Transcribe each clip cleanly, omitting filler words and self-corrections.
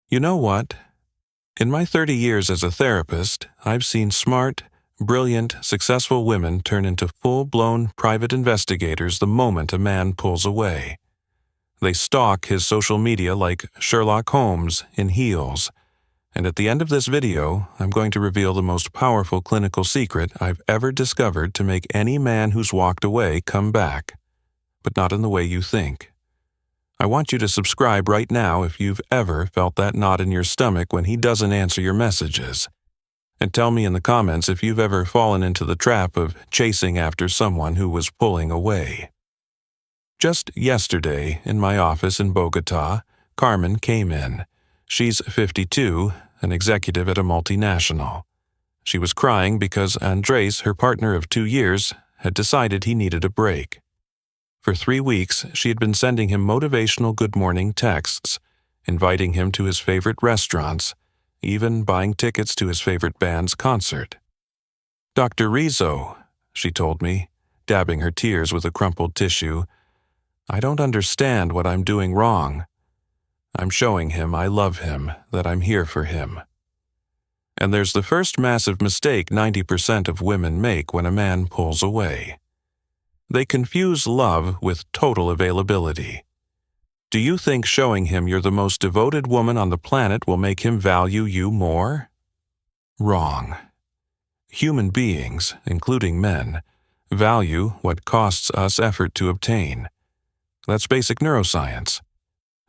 You know what? In my 30 years as a therapist, I've seen smart, brilliant, successful women turn into full-blown private investigators the moment a man pulls away. They stalk his social media like Sherlock Holmes in heels. And at the end of this video, I'm going to reveal the most powerful clinical secret I've ever discovered to make any man who's walked away come back. But not in the way you think. I want you to subscribe right now if you've ever felt that knot in your stomach when he doesn't answer your messages. And tell me in the comments if you've ever fallen into the trap of chasing after someone who was pulling away. Just yesterday, in my office in Bogota, Carmen came in. She's 52, an executive at a multinational. She was crying because Andres, her partner of 2 years, had decided he needed a break. For 3 weeks, she had been sending him motivational good morning texts, inviting him to his favorite restaurants, even buying tickets to his favorite band's concert. "Dr. Rizzo," she told me, dabbing her tears with a crumpled tissue, "I don't understand what I'm doing wrong. I'm showing him I love him, that I'm here for him." And there's the first massive mistake 90% of women make when a man pulls away. They confuse love with total availability. Do you think showing him you're the most devoted woman on the planet will make him value you more? Wrong. Human beings, including men, value what costs us effort to obtain. That's basic neuroscience.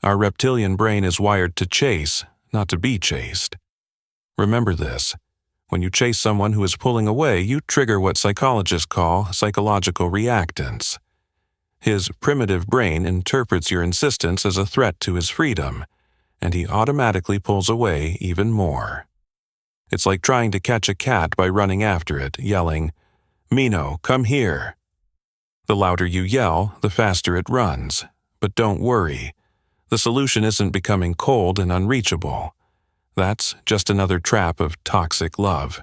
Our reptilian brain is wired to chase, not to be chased. Remember this. When you chase someone who is pulling away, you trigger what psychologists call psychological reactance. His primitive brain interprets your insistence as a threat to his freedom, and he automatically pulls away even more. It's like trying to catch a cat by running after it, yelling, "Mino, come here." The louder you yell, the faster it runs. But don't worry. The solution isn't becoming cold and unreachable. That's just another trap of toxic love.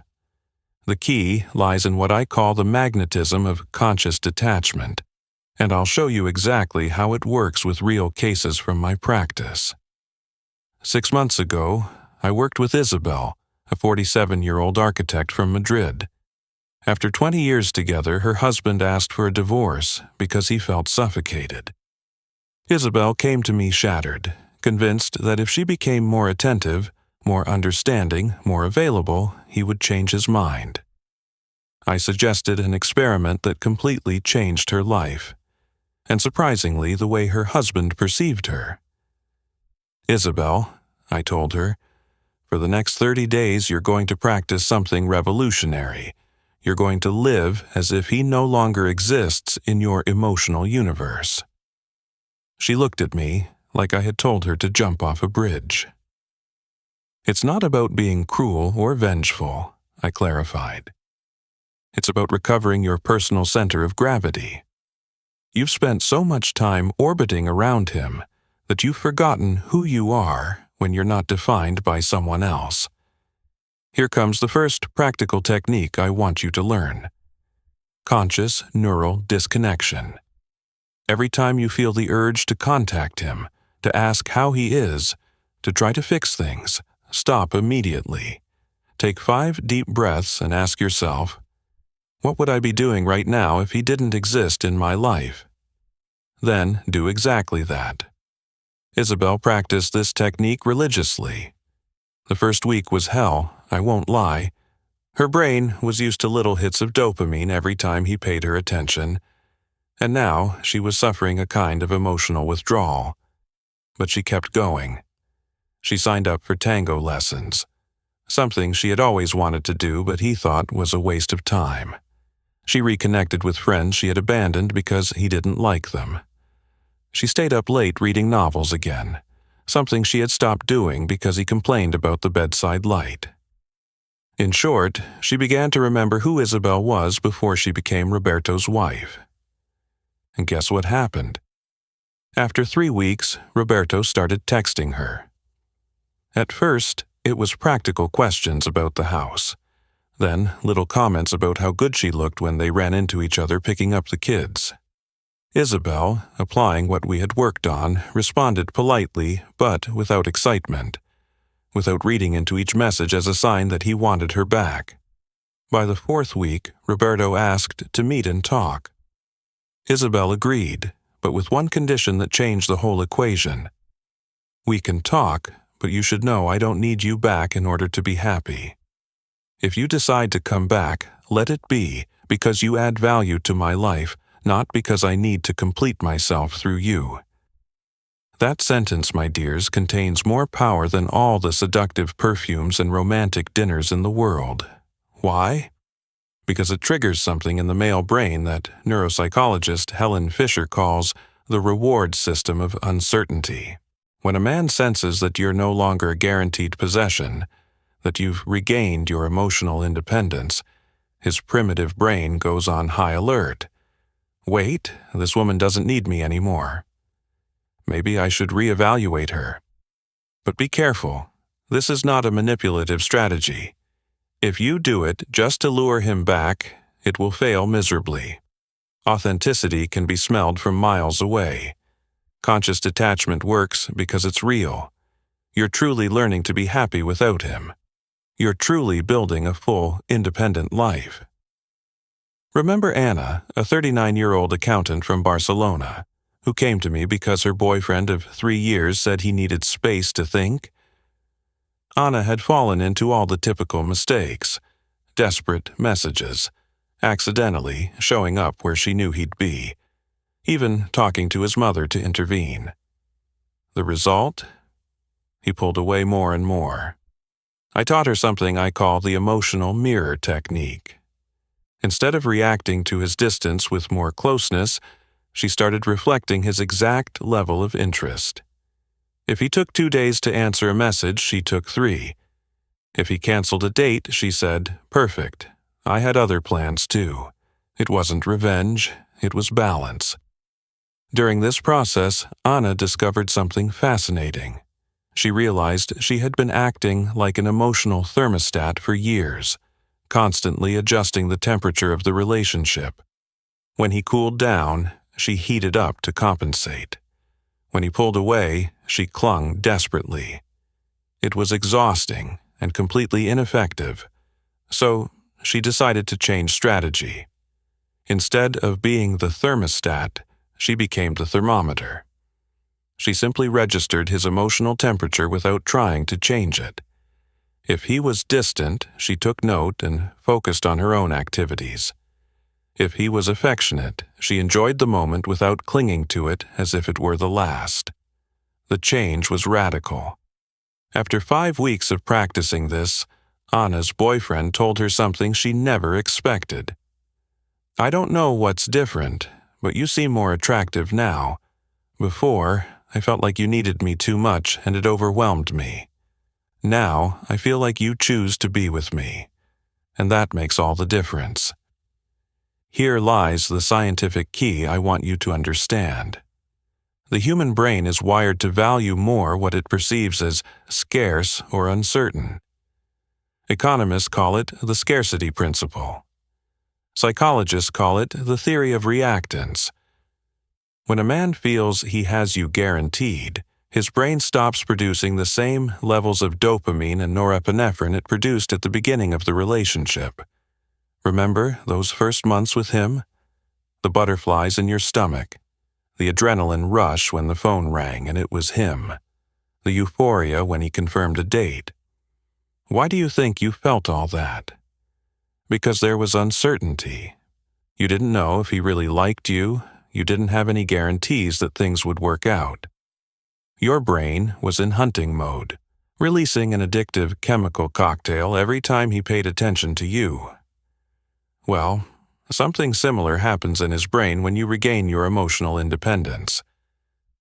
The key lies in what I call the magnetism of conscious detachment, and I'll show you exactly how it works with real cases from my practice. 6 months ago, I worked with Isabel, a 47-year-old architect from Madrid. After 20 years together, her husband asked for a divorce because he felt suffocated. Isabel came to me shattered, convinced that if she became more attentive, more understanding, more available, he would change his mind. I suggested an experiment that completely changed her life, and surprisingly, the way her husband perceived her. "Isabel," I told her, "for the next 30 days you're going to practice something revolutionary. You're going to live as if he no longer exists in your emotional universe." She looked at me like I had told her to jump off a bridge. "It's not about being cruel or vengeful," I clarified. "It's about recovering your personal center of gravity. You've spent so much time orbiting around him that you've forgotten who you are when you're not defined by someone else. Here comes the first practical technique I want you to learn. Conscious neural disconnection. Every time you feel the urge to contact him, to ask how he is, to try to fix things, stop immediately. Take 5 deep breaths and ask yourself, what would I be doing right now if he didn't exist in my life? Then do exactly that. Isabel practiced this technique religiously. The first week was hell, I won't lie. Her brain was used to little hits of dopamine every time he paid her attention, and now she was suffering a kind of emotional withdrawal. But she kept going. She signed up for tango lessons, something she had always wanted to do but he thought was a waste of time. She reconnected with friends she had abandoned because he didn't like them. She stayed up late reading novels again, something she had stopped doing because he complained about the bedside light. In short, she began to remember who Isabel was before she became Roberto's wife. And guess what happened? After 3 weeks, Roberto started texting her. At first, it was practical questions about the house. Then, little comments about how good she looked when they ran into each other picking up the kids. Isabel, applying what we had worked on, responded politely, but without excitement. without reading into each message as a sign that he wanted her back. By the 4th week, Roberto asked to meet and talk. Isabel agreed, but with one condition that changed the whole equation. "We can talk, but you should know I don't need you back in order to be happy. If you decide to come back, let it be because you add value to my life, not because I need to complete myself through you." That sentence, my dears, contains more power than all the seductive perfumes and romantic dinners in the world. Why? Because it triggers something in the male brain that neuropsychologist Helen Fisher calls the reward system of uncertainty. When a man senses that you're no longer a guaranteed possession, that you've regained your emotional independence, his primitive brain goes on high alert. Wait, this woman doesn't need me anymore. Maybe I should reevaluate her. But be careful. This is not a manipulative strategy. If you do it just to lure him back, it will fail miserably. Authenticity can be smelled from miles away. Conscious detachment works because it's real. You're truly learning to be happy without him. You're truly building a full, independent life. Remember Anna, a 39-year-old accountant from Barcelona, who came to me because her boyfriend of 3 years said he needed space to think? Anna had fallen into all the typical mistakes: desperate messages, accidentally showing up where she knew he'd be, even talking to his mother to intervene. The result? He pulled away more and more. I taught her something I call the emotional mirror technique. Instead of reacting to his distance with more closeness, she started reflecting his exact level of interest. If he took 2 days to answer a message, she took 3. If he canceled a date, she said, "Perfect. I had other plans too." It wasn't revenge, it was balance. During this process, Anna discovered something fascinating. She realized she had been acting like an emotional thermostat for years, constantly adjusting the temperature of the relationship. When he cooled down, she heated up to compensate. When he pulled away, she clung desperately. It was exhausting and completely ineffective, so she decided to change strategy. Instead of being the thermostat, she became the thermometer. She simply registered his emotional temperature without trying to change it. If he was distant, she took note and focused on her own activities. If he was affectionate, she enjoyed the moment without clinging to it as if it were the last. The change was radical. After 5 weeks of practicing this, Anna's boyfriend told her something she never expected. "I don't know what's different, but you seem more attractive now. Before, I felt like you needed me too much and it overwhelmed me. Now, I feel like you choose to be with me, and that makes all the difference." Here lies the scientific key I want you to understand. The human brain is wired to value more what it perceives as scarce or uncertain. Economists call it the scarcity principle. Psychologists call it the theory of reactance. When a man feels he has you guaranteed, his brain stops producing the same levels of dopamine and norepinephrine it produced at the beginning of the relationship. Remember those first months with him? The butterflies in your stomach, the adrenaline rush when the phone rang and it was him, the euphoria when he confirmed a date. Why do you think you felt all that? Because there was uncertainty. You didn't know if he really liked you. You didn't have any guarantees that things would work out. Your brain was in hunting mode, releasing an addictive chemical cocktail every time he paid attention to you. Well, something similar happens in his brain when you regain your emotional independence.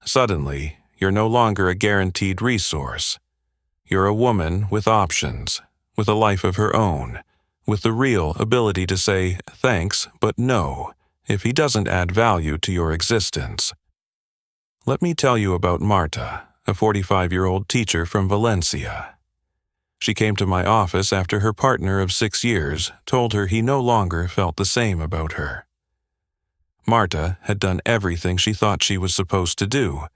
Suddenly, you're no longer a guaranteed resource. You're a woman with options, with a life of her own, with the real ability to say thanks but no if he doesn't add value to your existence. Let me tell you about Marta, a 45-year-old teacher from Valencia. She came to my office after her partner of 6 years told her he no longer felt the same about her. Marta had done everything she thought she was supposed to do,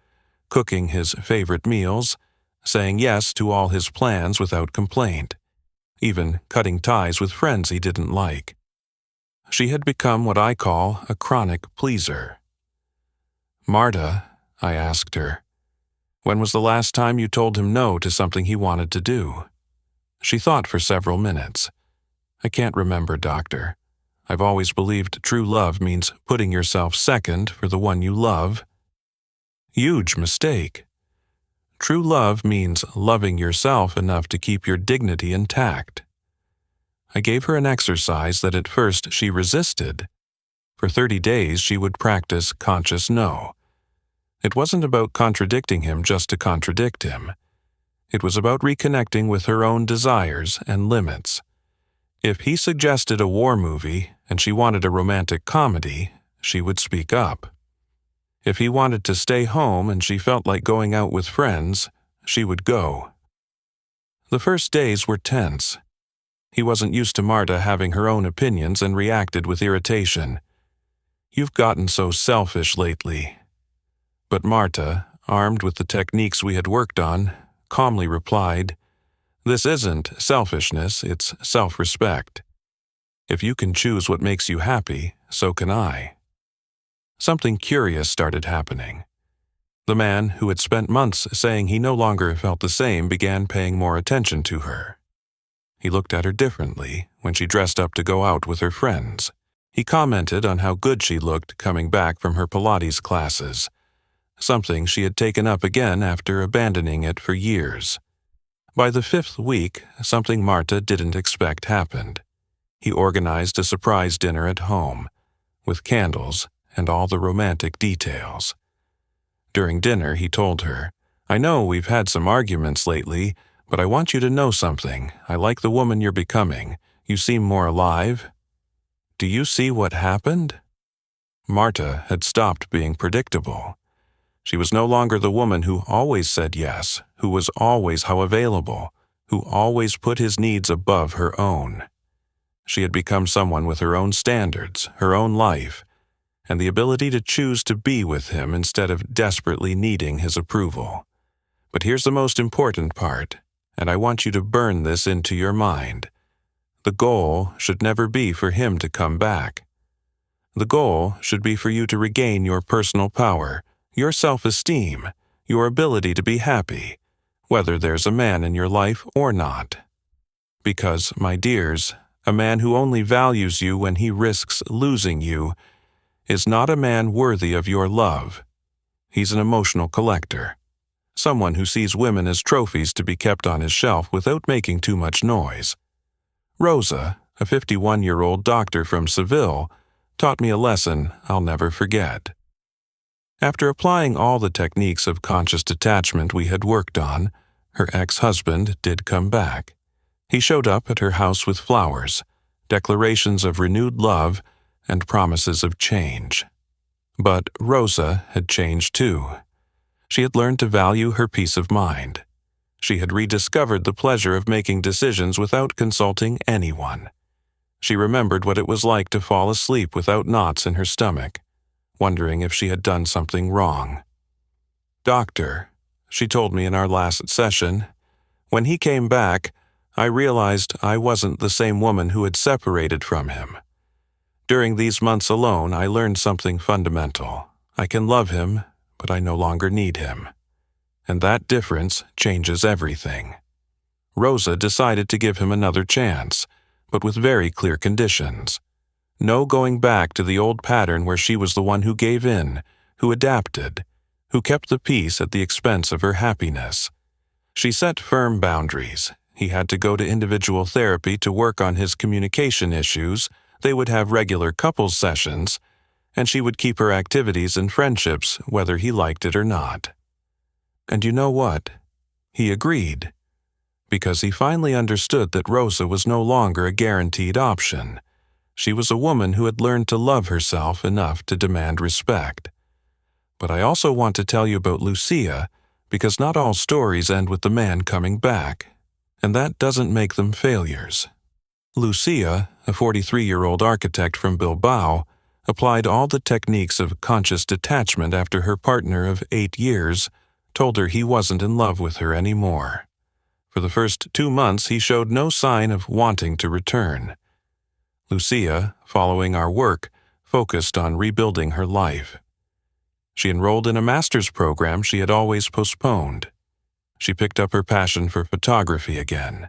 cooking his favorite meals, saying yes to all his plans without complaint, even cutting ties with friends he didn't like. She had become what I call a chronic pleaser. "Marta," I asked her, "when was the last time you told him no to something he wanted to do?" She thought for several minutes. "I can't remember, Doctor. I've always believed true love means putting yourself second for the one you love." Huge mistake. True love means loving yourself enough to keep your dignity intact. I gave her an exercise that at first she resisted. For 30 days she would practice conscious no. It wasn't about contradicting him just to contradict him. It was about reconnecting with her own desires and limits. If he suggested a war movie and she wanted a romantic comedy, she would speak up. If he wanted to stay home and she felt like going out with friends, she would go. The first days were tense. He wasn't used to Marta having her own opinions and reacted with irritation. "You've gotten so selfish lately." But Marta, armed with the techniques we had worked on, calmly replied, "This isn't selfishness, it's self-respect. If you can choose what makes you happy, so can I." Something curious started happening. The man who had spent months saying he no longer felt the same began paying more attention to her. He looked at her differently when she dressed up to go out with her friends. He commented on how good she looked coming back from her Pilates classes, something she had taken up again after abandoning it for years. By the 5th week, something Marta didn't expect happened. He organized a surprise dinner at home, with candles and all the romantic details. During dinner, he told her, "I know we've had some arguments lately, but I want you to know something. I like the woman you're becoming. You seem more alive." Do you see what happened? Marta had stopped being predictable. She was no longer the woman who always said yes, who was always how available, who always put his needs above her own. She had become someone with her own standards, her own life, and the ability to choose to be with him instead of desperately needing his approval. But here's the most important part, and I want you to burn this into your mind. The goal should never be for him to come back. The goal should be for you to regain your personal power, your self-esteem, your ability to be happy, whether there's a man in your life or not. Because, my dears, a man who only values you when he risks losing you is not a man worthy of your love. He's an emotional collector, someone who sees women as trophies to be kept on his shelf without making too much noise. Rosa, a 51-year-old doctor from Seville, taught me a lesson I'll never forget. After applying all the techniques of conscious detachment we had worked on, her ex-husband did come back. He showed up at her house with flowers, declarations of renewed love, and promises of change. But Rosa had changed too. She had learned to value her peace of mind. She had rediscovered the pleasure of making decisions without consulting anyone. She remembered what it was like to fall asleep without knots in her stomach, wondering if she had done something wrong. "Doctor," she told me in our last session, "when he came back, I realized I wasn't the same woman who had separated from him. During these months alone, I learned something fundamental. I can love him, but I no longer need him. And that difference changes everything." Rosa decided to give him another chance, but with very clear conditions. No going back to the old pattern where she was the one who gave in, who adapted, who kept the peace at the expense of her happiness. She set firm boundaries. He had to go to individual therapy to work on his communication issues. They would have regular couples sessions, and she would keep her activities and friendships whether he liked it or not. And you know what? He agreed, because he finally understood that Rosa was no longer a guaranteed option. She was a woman who had learned to love herself enough to demand respect. But I also want to tell you about Lucia, because not all stories end with the man coming back, and that doesn't make them failures. Lucia, a 43-year-old architect from Bilbao, applied all the techniques of conscious detachment after her partner of 8 years, told her he wasn't in love with her anymore. For the first 2 months, he showed no sign of wanting to return. Lucia, following our work, focused on rebuilding her life. She enrolled in a master's program she had always postponed. She picked up her passion for photography again.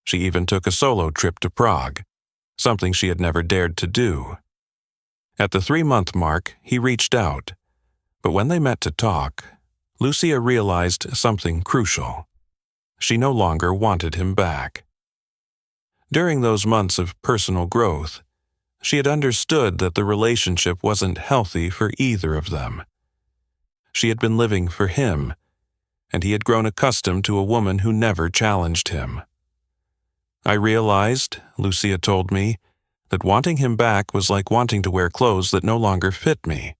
She even took a solo trip to Prague, something she had never dared to do. At the 3-month mark, he reached out, but when they met to talk, Lucia realized something crucial. She no longer wanted him back. During those months of personal growth, she had understood that the relationship wasn't healthy for either of them. She had been living for him, and he had grown accustomed to a woman who never challenged him. I realized, Lucia told me, that wanting him back was like wanting to wear clothes that no longer fit me.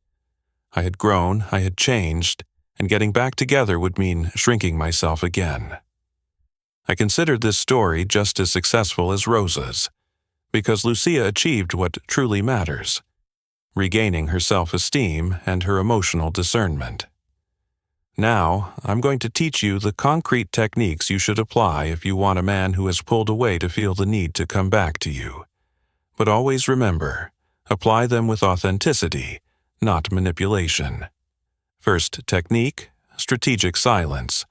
I had grown, I had changed, and getting back together would mean shrinking myself again. I considered this story just as successful as Rosa's, because Lucia achieved what truly matters, regaining her self-esteem and her emotional discernment. Now, I'm going to teach you the concrete techniques you should apply if you want a man who has pulled away to feel the need to come back to you. But always remember, apply them with authenticity, not manipulation. First technique, strategic silence.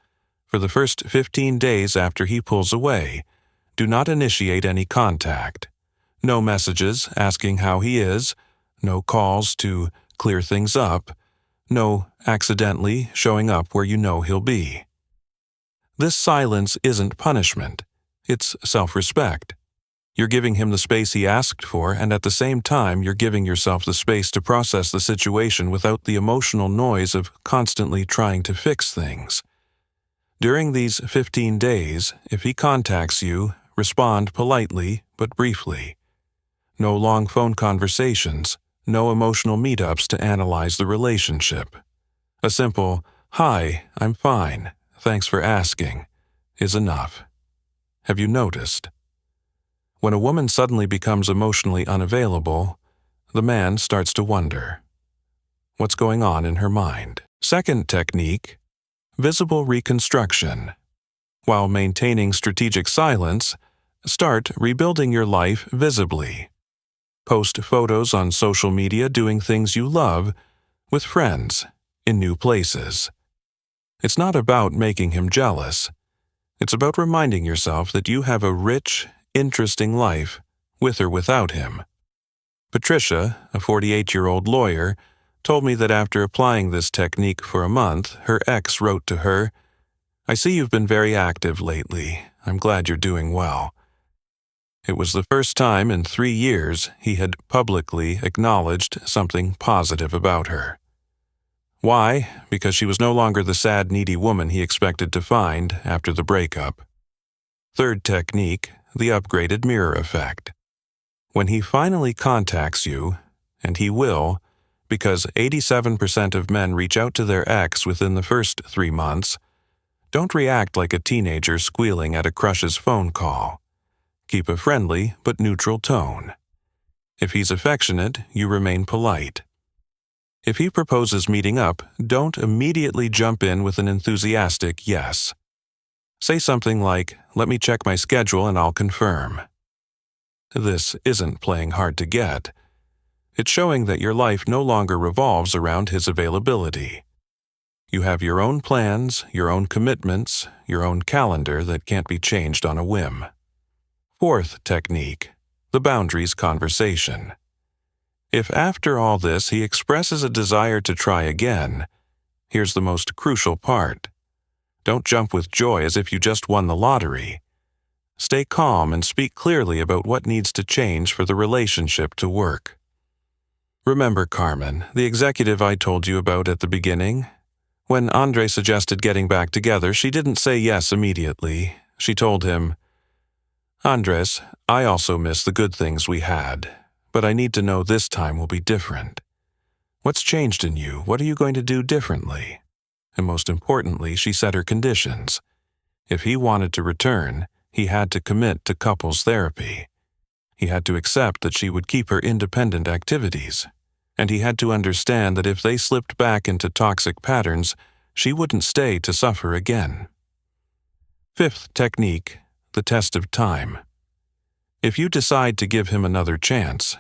For the first 15 days after he pulls away, do not initiate any contact. No messages asking how he is, no calls to clear things up, no accidentally showing up where you know he'll be. This silence isn't punishment, it's self-respect. You're giving him the space he asked for, and at the same time you're giving yourself the space to process the situation without the emotional noise of constantly trying to fix things. During these 15 days, if he contacts you, respond politely but briefly. No long phone conversations, no emotional meetups to analyze the relationship. A simple, "Hi, I'm fine, thanks for asking," is enough. Have you noticed? When a woman suddenly becomes emotionally unavailable, the man starts to wonder, what's going on in her mind? Second technique, visible reconstruction. While maintaining strategic silence, start rebuilding your life visibly. Post photos on social media doing things you love with friends in new places. It's not about making him jealous. It's about reminding yourself that you have a rich, interesting life, with or without him. Patricia, a 48-year-old lawyer, told me that after applying this technique for a month, her ex wrote to her, "I see you've been very active lately. I'm glad you're doing well." It was the first time in 3 years he had publicly acknowledged something positive about her. Why? Because she was no longer the sad, needy woman he expected to find after the breakup. Third technique, the upgraded mirror effect. When he finally contacts you, and he will, because 87% of men reach out to their ex within the first 3 months, don't react like a teenager squealing at a crush's phone call. Keep a friendly but neutral tone. If he's affectionate, you remain polite. If he proposes meeting up, don't immediately jump in with an enthusiastic yes. Say something like, "Let me check my schedule and I'll confirm." This isn't playing hard to get. It's showing that your life no longer revolves around his availability. You have your own plans, your own commitments, your own calendar that can't be changed on a whim. Fourth technique, the boundaries conversation. If after all this he expresses a desire to try again, here's the most crucial part. Don't jump with joy as if you just won the lottery. Stay calm and speak clearly about what needs to change for the relationship to work. Remember Carmen, the executive I told you about at the beginning? When Andre suggested getting back together, she didn't say yes immediately. She told him, "Andres, I also miss the good things we had, but I need to know this time will be different. What's changed in you? What are you going to do differently?" And most importantly, she set her conditions. If he wanted to return, he had to commit to couples therapy. He had to accept that she would keep her independent activities, and he had to understand that if they slipped back into toxic patterns, she wouldn't stay to suffer again. Fifth technique, the test of time. If you decide to give him another chance,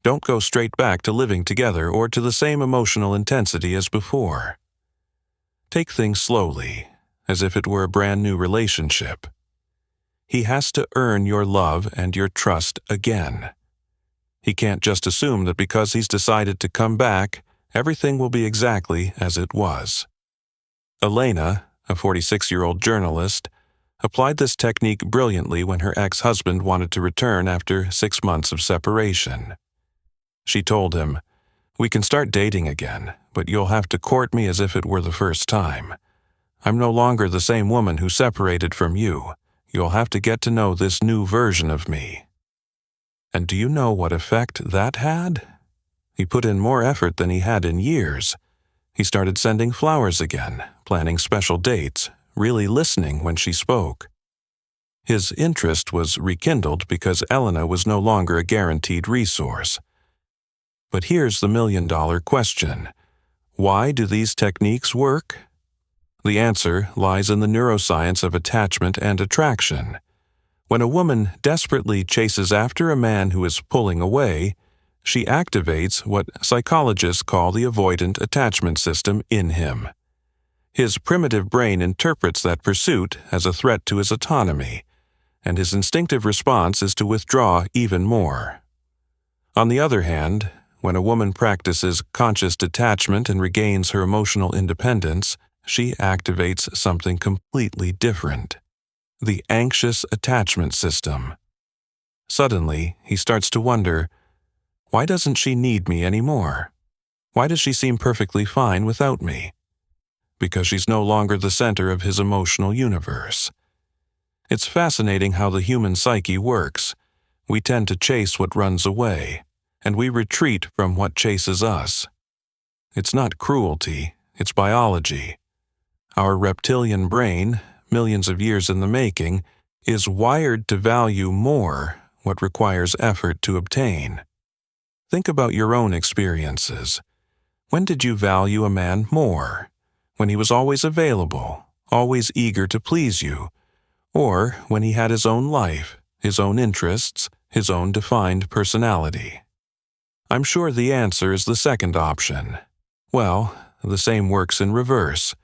don't go straight back to living together or to the same emotional intensity as before. Take things slowly, as if it were a brand new relationship. He has to earn your love and your trust again. He can't just assume that because he's decided to come back, everything will be exactly as it was. Elena, a 46-year-old journalist, applied this technique brilliantly when her ex-husband wanted to return after 6 months of separation. She told him, "We can start dating again, but you'll have to court me as if it were the first time. I'm no longer the same woman who separated from you. You'll have to get to know this new version of me." And do you know what effect that had? He put in more effort than he had in years. He started sending flowers again, planning special dates, really listening when she spoke. His interest was rekindled because Elena was no longer a guaranteed resource. But here's the million-dollar question. Why do these techniques work? The answer lies in the neuroscience of attachment and attraction. When a woman desperately chases after a man who is pulling away, she activates what psychologists call the avoidant attachment system in him. His primitive brain interprets that pursuit as a threat to his autonomy, and his instinctive response is to withdraw even more. On the other hand, when a woman practices conscious detachment and regains her emotional independence, she activates something completely different: the anxious attachment system. Suddenly, he starts to wonder, why doesn't she need me anymore? Why does she seem perfectly fine without me? Because she's no longer the center of his emotional universe. It's fascinating how the human psyche works. We tend to chase what runs away, and we retreat from what chases us. It's not cruelty, it's biology. Our reptilian brain, millions of years in the making, is wired to value more what requires effort to obtain. Think about your own experiences. When did you value a man more? When he was always available, always eager to please you, or when he had his own life, his own interests, his own defined personality? I'm sure the answer is the second option. Well, the same works in reverse.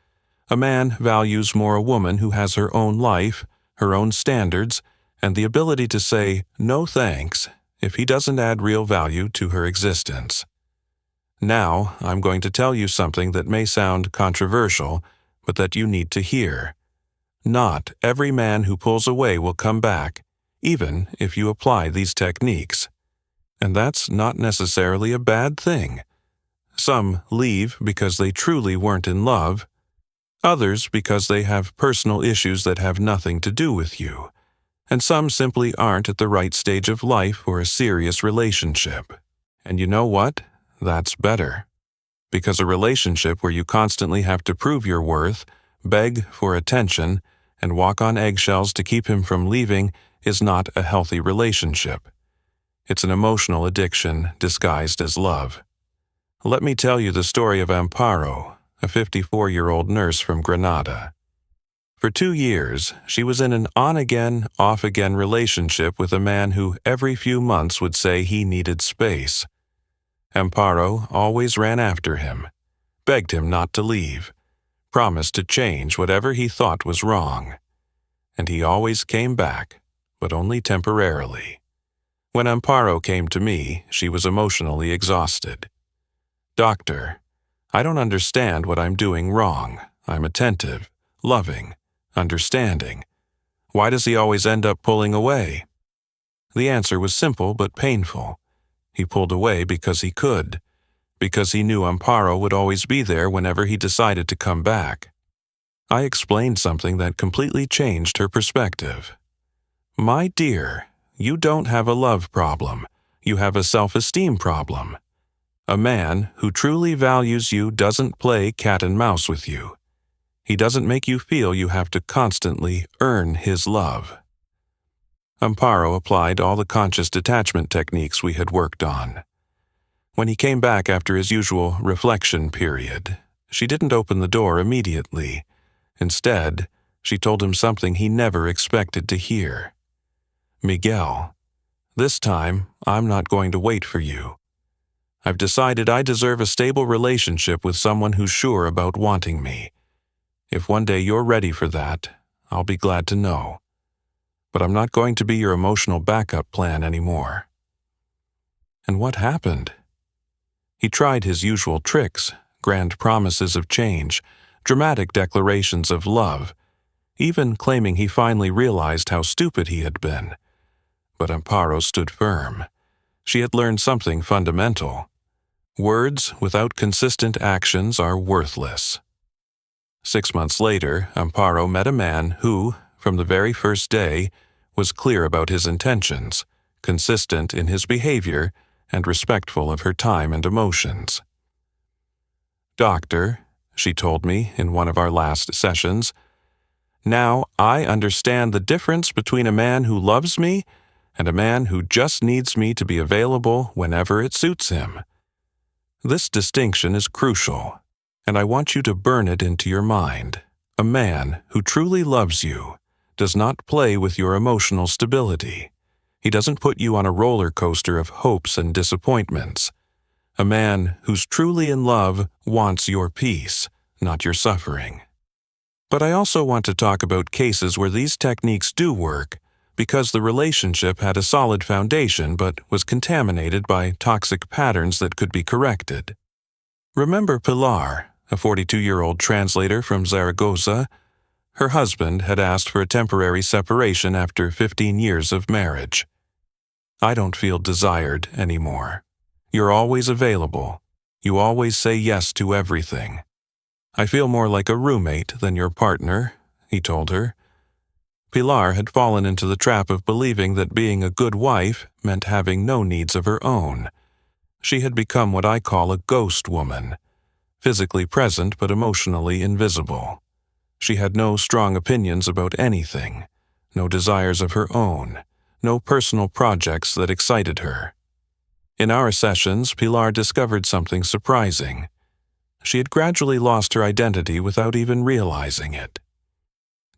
A man values more a woman who has her own life, her own standards, and the ability to say no thanks if he doesn't add real value to her existence. Now, I'm going to tell you something that may sound controversial, but that you need to hear. Not every man who pulls away will come back, even if you apply these techniques. And that's not necessarily a bad thing. Some leave because they truly weren't in love, others because they have personal issues that have nothing to do with you, and some simply aren't at the right stage of life for a serious relationship. And you know what? That's better. Because a relationship where you constantly have to prove your worth, beg for attention, and walk on eggshells to keep him from leaving is not a healthy relationship. It's an emotional addiction disguised as love. Let me tell you the story of Amparo, a 54-year-old nurse from Granada. For 2 years, she was in an on-again, off-again relationship with a man who every few months would say he needed space. Amparo always ran after him, begged him not to leave, promised to change whatever he thought was wrong. And he always came back, but only temporarily. When Amparo came to me, she was emotionally exhausted. "Doctor, I don't understand what I'm doing wrong. I'm attentive, loving, understanding. Why does he always end up pulling away?" The answer was simple but painful. He pulled away because he could, because he knew Amparo would always be there whenever he decided to come back. I explained something that completely changed her perspective. "My dear, you don't have a love problem. You have a self-esteem problem. A man who truly values you doesn't play cat and mouse with you. He doesn't make you feel you have to constantly earn his love." Amparo applied all the conscious detachment techniques we had worked on. When he came back after his usual reflection period, She didn't open the door immediately. Instead, she told him something he never expected to hear. "Miguel, this time I'm not going to wait for you. I've decided I deserve a stable relationship with someone who's sure about wanting me. If one day you're ready for that, I'll be glad to know. But I'm not going to be your emotional backup plan anymore." And what happened? He tried his usual tricks, grand promises of change, dramatic declarations of love, even claiming he finally realized how stupid he had been. But Amparo stood firm. She had learned something fundamental. Words without consistent actions are worthless. 6 months later, Amparo met a man who, from the very first day, was clear about his intentions, consistent in his behavior, and respectful of her time and emotions. "Doctor," she told me in one of our last sessions, "now I understand the difference between a man who loves me and a man who just needs me to be available whenever it suits him. This distinction is crucial, and I want you to burn it into your mind. A man who truly loves you does not play with your emotional stability. He doesn't put you on a roller coaster of hopes and disappointments. A man who's truly in love wants your peace, not your suffering." But I also want to talk about cases where these techniques do work because the relationship had a solid foundation but was contaminated by toxic patterns that could be corrected. Remember Pilar, a 42-year-old translator from Zaragoza? Her husband had asked for a temporary separation after 15 years of marriage. "I don't feel desired anymore. You're always available. You always say yes to everything. I feel more like a roommate than your partner," he told her. Pilar had fallen into the trap of believing that being a good wife meant having no needs of her own. She had become what I call a ghost woman, physically present but emotionally invisible. She had no strong opinions about anything, no desires of her own, no personal projects that excited her. In our sessions, Pilar discovered something surprising. She had gradually lost her identity without even realizing it.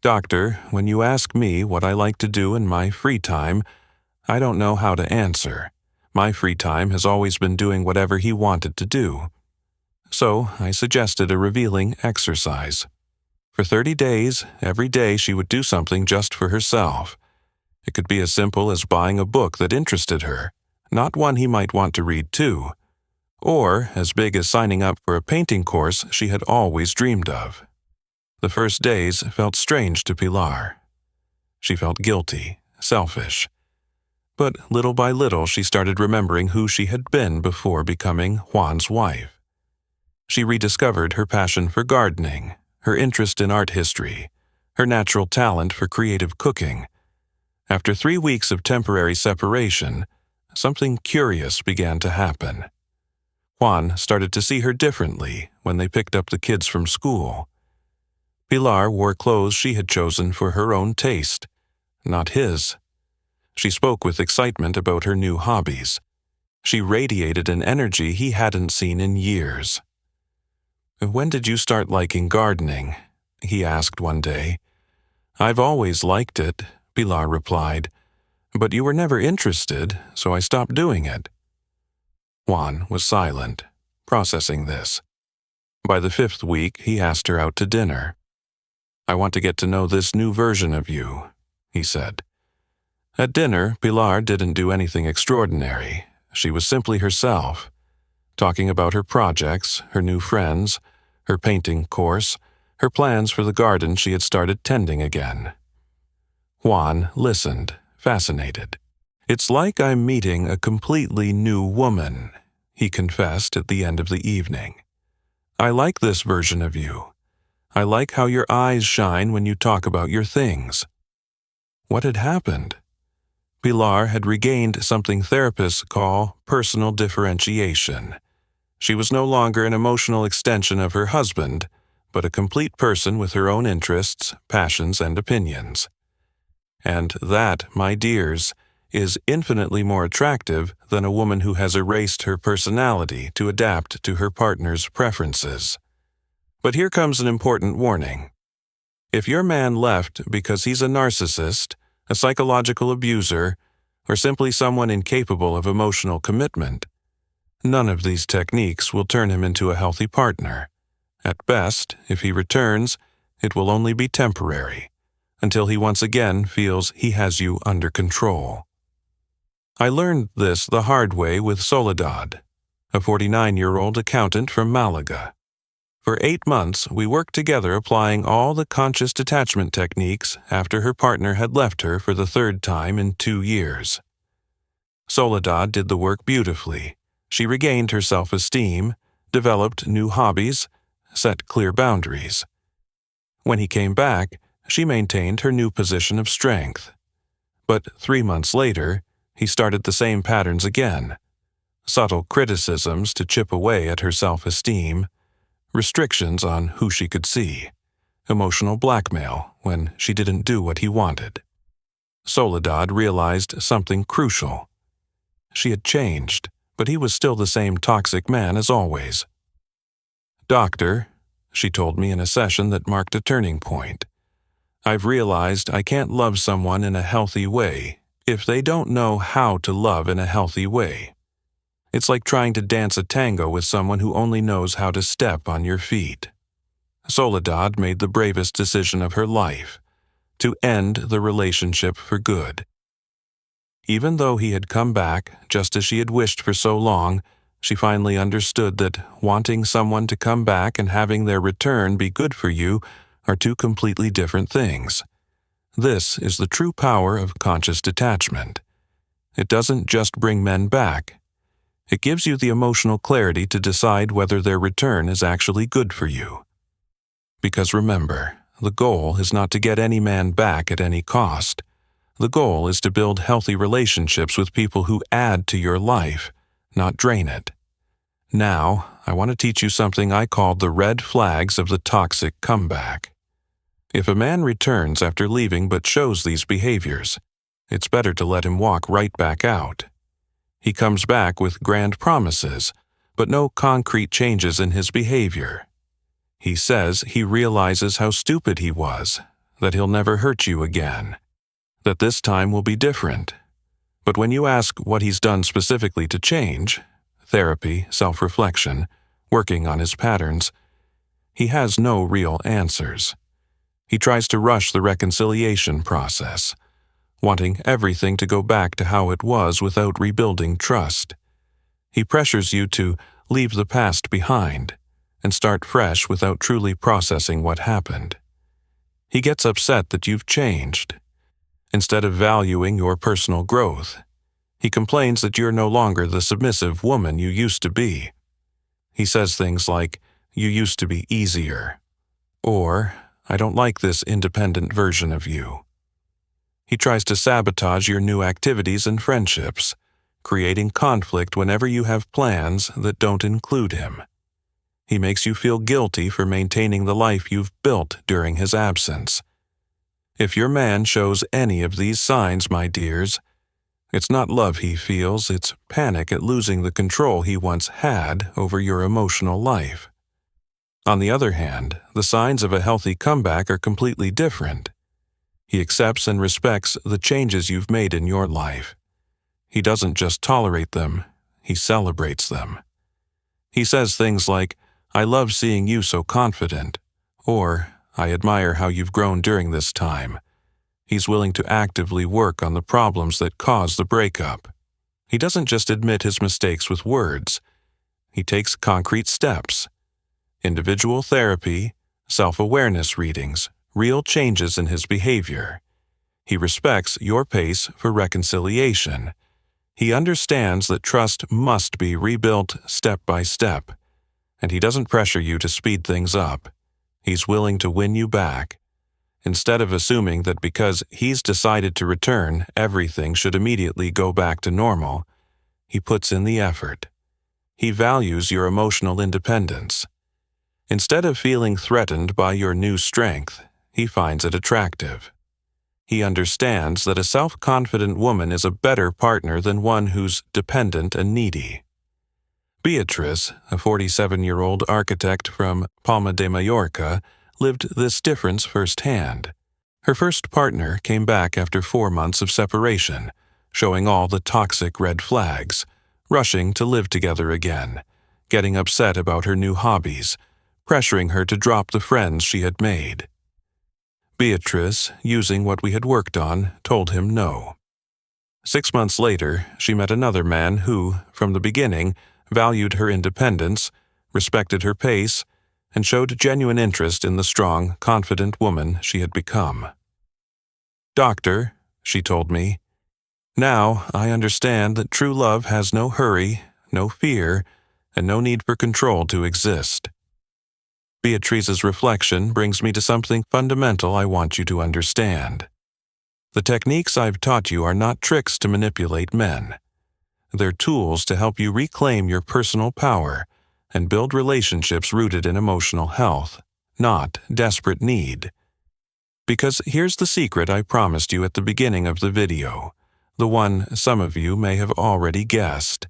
"Doctor, when you ask me what I like to do in my free time, I don't know how to answer. My free time has always been doing whatever he wanted to do." So I suggested a revealing exercise. For 30 days, every day she would do something just for herself. It could be as simple as buying a book that interested her, not one he might want to read too, or as big as signing up for a painting course she had always dreamed of. The first days felt strange to Pilar. She felt guilty, selfish. But little by little she started remembering who she had been before becoming Juan's wife. She rediscovered her passion for gardening, her interest in art history, her natural talent for creative cooking. After 3 weeks of temporary separation, something curious began to happen. Juan started to see her differently when they picked up the kids from school. Pilar wore clothes she had chosen for her own taste, not his. She spoke with excitement about her new hobbies. She radiated an energy he hadn't seen in years. "When did you start liking gardening?" he asked one day. "I've always liked it," Pilar replied, "but you were never interested, so I stopped doing it." Juan was silent, processing this. By the 5th week, he asked her out to dinner. "I want to get to know this new version of you," he said. At dinner, Pilar didn't do anything extraordinary. She was simply herself, talking about her projects, her new friends, her painting course, her plans for the garden she had started tending again. Juan listened, fascinated. "It's like I'm meeting a completely new woman," he confessed at the end of the evening. "I like this version of you. I like how your eyes shine when you talk about your things." What had happened? Pilar had regained something therapists call personal differentiation. She was no longer an emotional extension of her husband, but a complete person with her own interests, passions, and opinions. And that, my dears, is infinitely more attractive than a woman who has erased her personality to adapt to her partner's preferences. But here comes an important warning. If your man left because he's a narcissist, a psychological abuser, or simply someone incapable of emotional commitment, none of these techniques will turn him into a healthy partner. At best, if he returns, it will only be temporary, until he once again feels he has you under control. I learned this the hard way with Soledad, a 49-year-old accountant from Malaga. For 8 months, we worked together applying all the conscious detachment techniques after her partner had left her for the 3rd time in 2 years. Soledad did the work beautifully. She regained her self-esteem, developed new hobbies, set clear boundaries. When he came back, she maintained her new position of strength. But 3 months later, he started the same patterns again. Subtle criticisms to chip away at her self-esteem, restrictions on who she could see, emotional blackmail when she didn't do what he wanted. Soledad realized something crucial. She had changed, but he was still the same toxic man as always. "Doctor," she told me in a session that marked a turning point, "I've realized I can't love someone in a healthy way if they don't know how to love in a healthy way. It's like trying to dance a tango with someone who only knows how to step on your feet." Soledad made the bravest decision of her life, to end the relationship for good. Even though he had come back, just as she had wished for so long, she finally understood that wanting someone to come back and having their return be good for you are two completely different things. This is the true power of conscious detachment. It doesn't just bring men back. It gives you the emotional clarity to decide whether their return is actually good for you. Because remember, the goal is not to get any man back at any cost. The goal is to build healthy relationships with people who add to your life, not drain it. Now, I want to teach you something I call the red flags of the toxic comeback. If a man returns after leaving but shows these behaviors, it's better to let him walk right back out. He comes back with grand promises, but no concrete changes in his behavior. He says he realizes how stupid he was, that he'll never hurt you again, that this time will be different. But when you ask what he's done specifically to change, therapy, self-reflection, working on his patterns, he has no real answers. He tries to rush the reconciliation process, wanting everything to go back to how it was without rebuilding trust. He pressures you to leave the past behind and start fresh without truly processing what happened. He gets upset that you've changed. Instead of valuing your personal growth, he complains that you're no longer the submissive woman you used to be. He says things like, "You used to be easier," or, "I don't like this independent version of you." He tries to sabotage your new activities and friendships, creating conflict whenever you have plans that don't include him. He makes you feel guilty for maintaining the life you've built during his absence. If your man shows any of these signs, my dears, it's not love he feels, it's panic at losing the control he once had over your emotional life. On the other hand, the signs of a healthy comeback are completely different. He accepts and respects the changes you've made in your life. He doesn't just tolerate them, he celebrates them. He says things like, "I love seeing you so confident," or, "I admire how you've grown during this time." He's willing to actively work on the problems that caused the breakup. He doesn't just admit his mistakes with words. He takes concrete steps. Individual therapy, self-awareness readings, real changes in his behavior. He respects your pace for reconciliation. He understands that trust must be rebuilt step by step, and he doesn't pressure you to speed things up. He's willing to win you back. Instead of assuming that because he's decided to return, everything should immediately go back to normal, he puts in the effort. He values your emotional independence. Instead of feeling threatened by your new strength, he finds it attractive. He understands that a self-confident woman is a better partner than one who's dependent and needy. Beatrice, a 47-year-old architect from Palma de Mallorca, lived this difference firsthand. Her first partner came back after 4 months of separation, showing all the toxic red flags, rushing to live together again, getting upset about her new hobbies, pressuring her to drop the friends she had made. Beatrice, using what we had worked on, told him no. 6 months later, she met another man who, from the beginning, valued her independence, respected her pace, and showed genuine interest in the strong, confident woman she had become. "Doctor," she told me, "now I understand that true love has no hurry, no fear, and no need for control to exist." Beatrice's reflection brings me to something fundamental I want you to understand. The techniques I've taught you are not tricks to manipulate men. They're tools to help you reclaim your personal power and build relationships rooted in emotional health, not desperate need. Because here's the secret I promised you at the beginning of the video, the one some of you may have already guessed.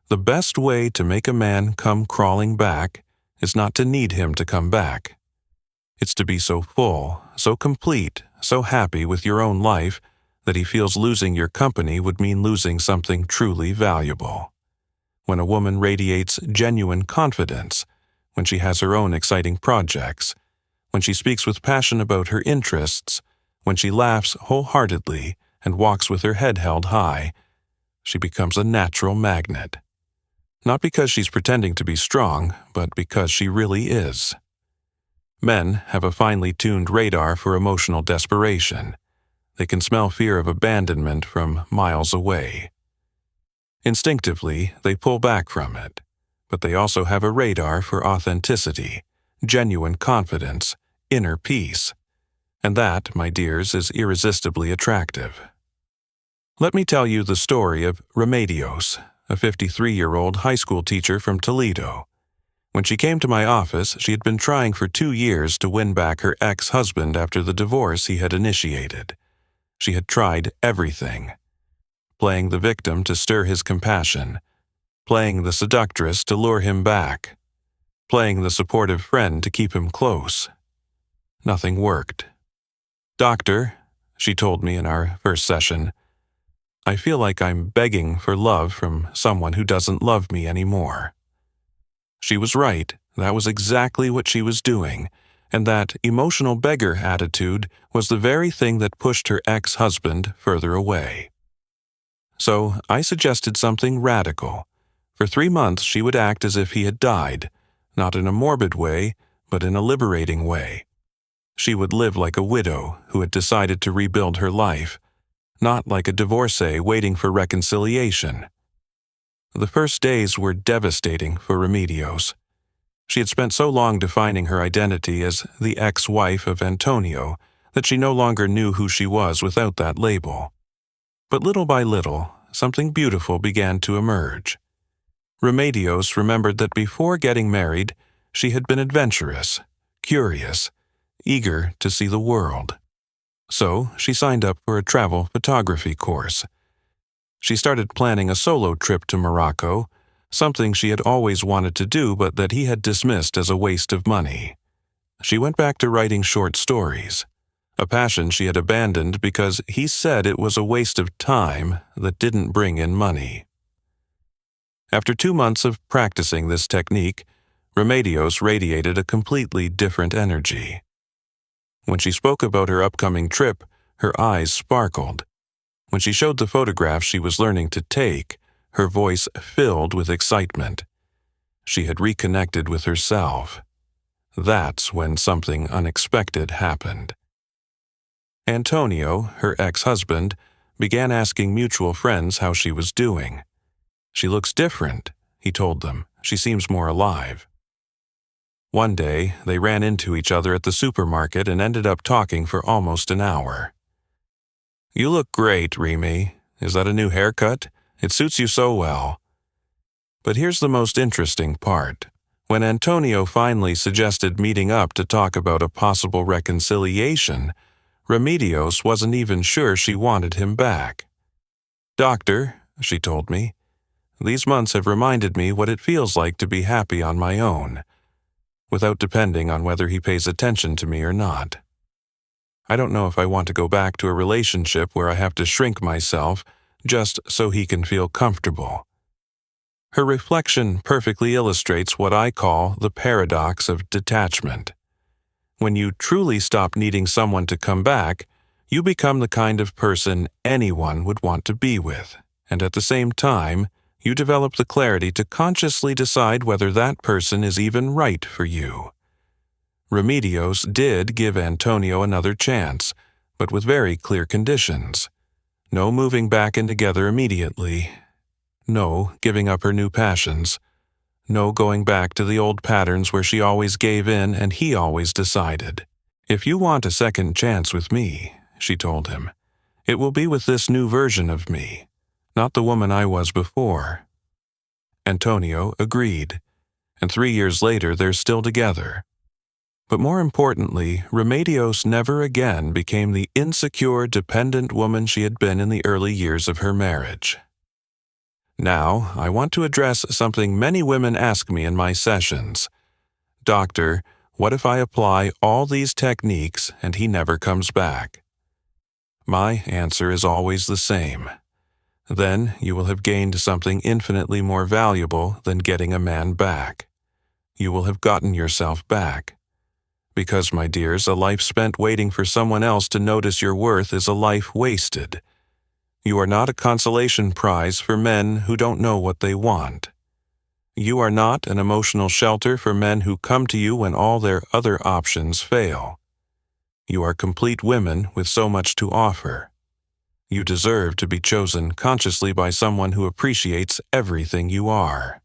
The best way to make a man come crawling back is not to need him to come back. It's to be so full, so complete, so happy with your own life that he feels losing your company would mean losing something truly valuable. When a woman radiates genuine confidence, when she has her own exciting projects, when she speaks with passion about her interests, when she laughs wholeheartedly and walks with her head held high, she becomes a natural magnet. Not because she's pretending to be strong, but because she really is. Men have a finely tuned radar for emotional desperation. They can smell fear of abandonment from miles away. Instinctively, they pull back from it, but they also have a radar for authenticity, genuine confidence, inner peace. And that, my dears, is irresistibly attractive. Let me tell you the story of Remedios, a 53-year-old high school teacher from Toledo. When she came to my office, she had been trying for 2 years to win back her ex-husband after the divorce he had initiated. She had tried everything. Playing the victim to stir his compassion, playing the seductress to lure him back, playing the supportive friend to keep him close. Nothing worked. "Doctor," she told me in our first session, "I feel like I'm begging for love from someone who doesn't love me anymore." She was right. That was exactly what she was doing, and that emotional beggar attitude was the very thing that pushed her ex-husband further away. So I suggested something radical. For 3 months she would act as if he had died, not in a morbid way, but in a liberating way. She would live like a widow who had decided to rebuild her life, not like a divorcee waiting for reconciliation. The first days were devastating for Remedios. She had spent so long defining her identity as the ex-wife of Antonio that she no longer knew who she was without that label. But little by little, something beautiful began to emerge. Remedios remembered that before getting married, she had been adventurous, curious, eager to see the world. So she signed up for a travel photography course. She started planning a solo trip to Morocco, something she had always wanted to do but that he had dismissed as a waste of money. She went back to writing short stories, a passion she had abandoned because he said it was a waste of time that didn't bring in money. After 2 months of practicing this technique, Remedios radiated a completely different energy. When she spoke about her upcoming trip, her eyes sparkled. When she showed the photographs she was learning to take, her voice filled with excitement. She had reconnected with herself. That's when something unexpected happened. Antonio, her ex-husband, began asking mutual friends how she was doing. "She looks different," he told them. "She seems more alive." One day, they ran into each other at the supermarket and ended up talking for almost an hour. "You look great, Remy. Is that a new haircut? It suits you so well." But here's the most interesting part. When Antonio finally suggested meeting up to talk about a possible reconciliation, Remedios wasn't even sure she wanted him back. "Doctor," she told me, These months have reminded me what it feels like to be happy on my own, without depending on whether he pays attention to me or not. I don't know if I want to go back to a relationship where I have to shrink myself just so he can feel comfortable. Her reflection perfectly illustrates what I call the paradox of detachment. When you truly stop needing someone to come back, you become the kind of person anyone would want to be with, and at the same time, you develop the clarity to consciously decide whether that person is even right for you. Remedios did give Antonio another chance, but with very clear conditions. No moving back in together immediately. No giving up her new passions. No going back to the old patterns where she always gave in and he always decided. "If you want a second chance with me," she told him, "it will be with this new version of me, not the woman I was before." Antonio agreed, and 3 years later they're still together. But more importantly, Remedios never again became the insecure, dependent woman she had been in the early years of her marriage. Now, I want to address something many women ask me in my sessions. "Doctor, what if I apply all these techniques and he never comes back?" My answer is always the same. Then you will have gained something infinitely more valuable than getting a man back. You will have gotten yourself back. Because, my dears, a life spent waiting for someone else to notice your worth is a life wasted. You are not a consolation prize for men who don't know what they want. You are not an emotional shelter for men who come to you when all their other options fail. You are complete women with so much to offer. You deserve to be chosen consciously by someone who appreciates everything you are.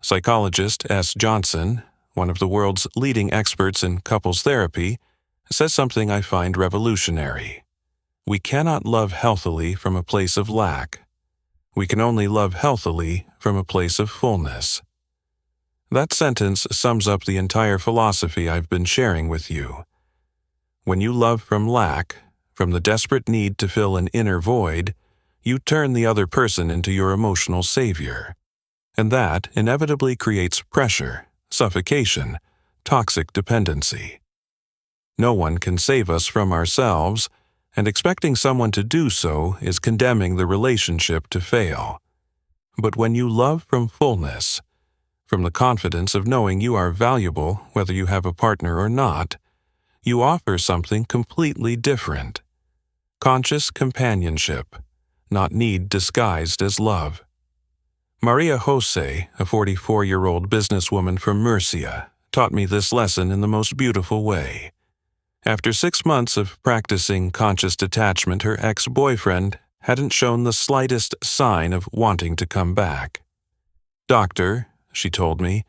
Psychologist S. Johnson, one of the world's leading experts in couples therapy, says something I find revolutionary. We cannot love healthily from a place of lack. We can only love healthily from a place of fullness. That sentence sums up the entire philosophy I've been sharing with you. When you love from lack, from the desperate need to fill an inner void, you turn the other person into your emotional savior. And that inevitably creates pressure, suffocation, toxic dependency. No one can save us from ourselves, and expecting someone to do so is condemning the relationship to fail. But when you love from fullness, from the confidence of knowing you are valuable whether you have a partner or not, you offer something completely different. Conscious companionship, not need disguised as love. Maria Jose, a 44-year-old businesswoman from Murcia, taught me this lesson in the most beautiful way. After 6 months of practicing conscious detachment, her ex-boyfriend hadn't shown the slightest sign of wanting to come back. "Doctor," she told me,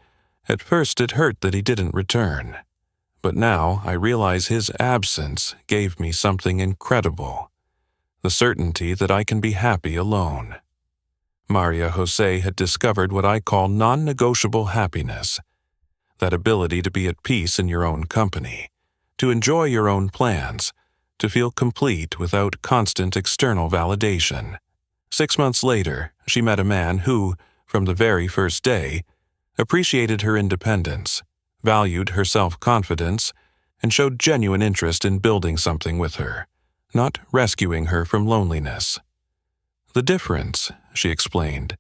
"at first it hurt that he didn't return. But now I realize his absence gave me something incredible, the certainty that I can be happy alone." Maria Jose had discovered what I call non-negotiable happiness, that ability to be at peace in your own company, to enjoy your own plans, to feel complete without constant external validation. 6 months later, she met a man who, from the very first day, appreciated her independence, valued her self-confidence, and showed genuine interest in building something with her, not rescuing her from loneliness. "The difference," she explained,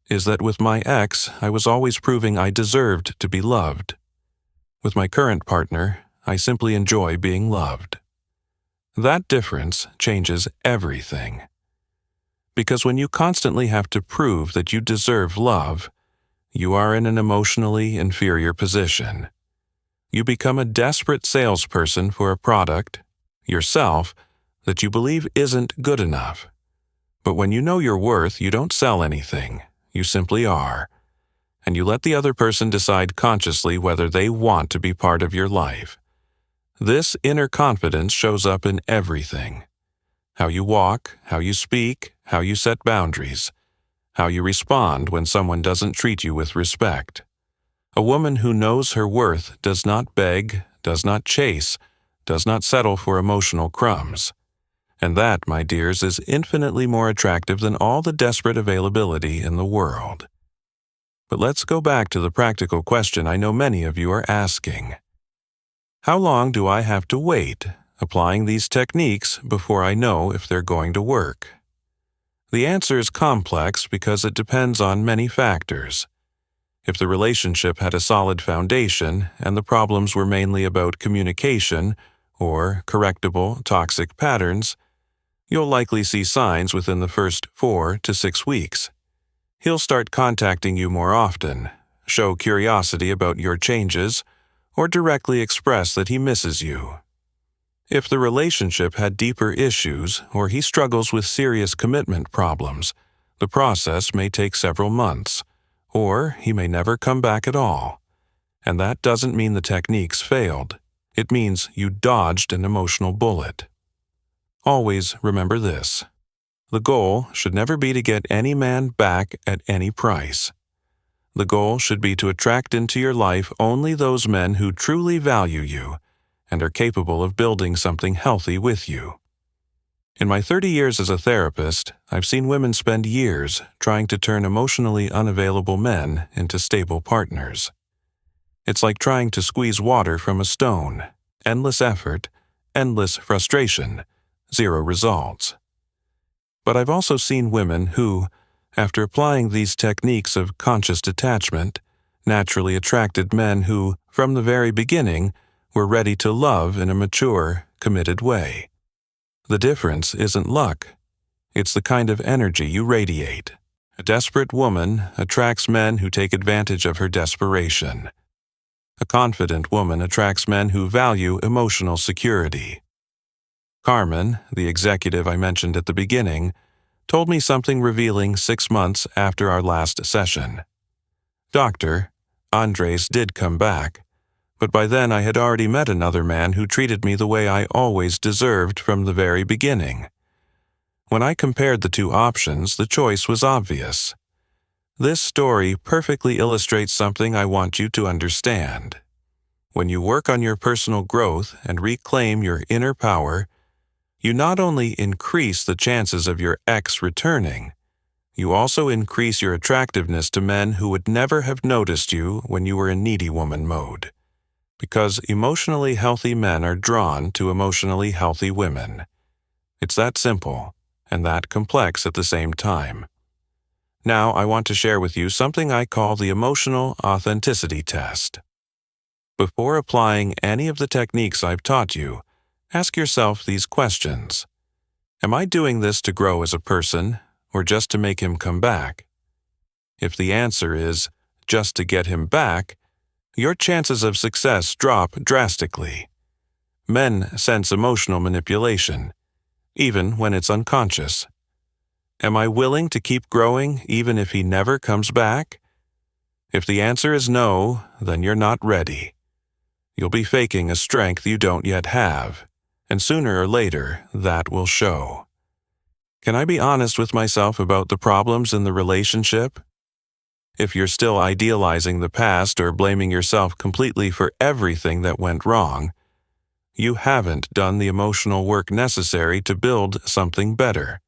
"is that with my ex, I was always proving I deserved to be loved. With my current partner, I simply enjoy being loved." That difference changes everything. Because when you constantly have to prove that you deserve love, you are in an emotionally inferior position. You become a desperate salesperson for a product, yourself, that you believe isn't good enough. But when you know your worth, you don't sell anything. You simply are. And you let the other person decide consciously whether they want to be part of your life. This inner confidence shows up in everything. How you walk, how you speak, how you set boundaries, how you respond when someone doesn't treat you with respect. A woman who knows her worth does not beg, does not chase, does not settle for emotional crumbs. And that, my dears, is infinitely more attractive than all the desperate availability in the world. But let's go back to the practical question I know many of you are asking. How long do I have to wait, applying these techniques, before I know if they're going to work? The answer is complex because it depends on many factors. If the relationship had a solid foundation and the problems were mainly about communication or correctable toxic patterns, you'll likely see signs within the first 4 to 6 weeks. He'll start contacting you more often, show curiosity about your changes, or directly express that he misses you. If the relationship had deeper issues or he struggles with serious commitment problems, the process may take several months, or he may never come back at all. And that doesn't mean the techniques failed. It means you dodged an emotional bullet. Always remember this. The goal should never be to get any man back at any price. The goal should be to attract into your life only those men who truly value you and are capable of building something healthy with you. In my 30 years as a therapist, I've seen women spend years trying to turn emotionally unavailable men into stable partners. It's like trying to squeeze water from a stone. Endless effort, endless frustration, zero results. But I've also seen women who, after applying these techniques of conscious detachment, naturally attracted men who, from the very beginning, were ready to love in a mature, committed way. The difference isn't luck. It's the kind of energy you radiate. A desperate woman attracts men who take advantage of her desperation. A confident woman attracts men who value emotional security. Carmen, the executive I mentioned at the beginning, told me something revealing 6 months after our last session. Doctor, Andres did come back, but by then I had already met another man who treated me the way I always deserved from the very beginning. When I compared the two options, the choice was obvious. This story perfectly illustrates something I want you to understand. When you work on your personal growth and reclaim your inner power, you not only increase the chances of your ex returning, you also increase your attractiveness to men who would never have noticed you when you were in needy woman mode. Because emotionally healthy men are drawn to emotionally healthy women. It's that simple, and that complex at the same time. Now I want to share with you something I call the emotional authenticity test. Before applying any of the techniques I've taught you, ask yourself these questions. Am I doing this to grow as a person, or just to make him come back? If the answer is just to get him back, your chances of success drop drastically. Men sense emotional manipulation, even when it's unconscious. Am I willing to keep growing even if he never comes back? If the answer is no, then you're not ready. You'll be faking a strength you don't yet have, and sooner or later, that will show. Can I be honest with myself about the problems in the relationship? If you're still idealizing the past or blaming yourself completely for everything that went wrong, you haven't done the emotional work necessary to build something better.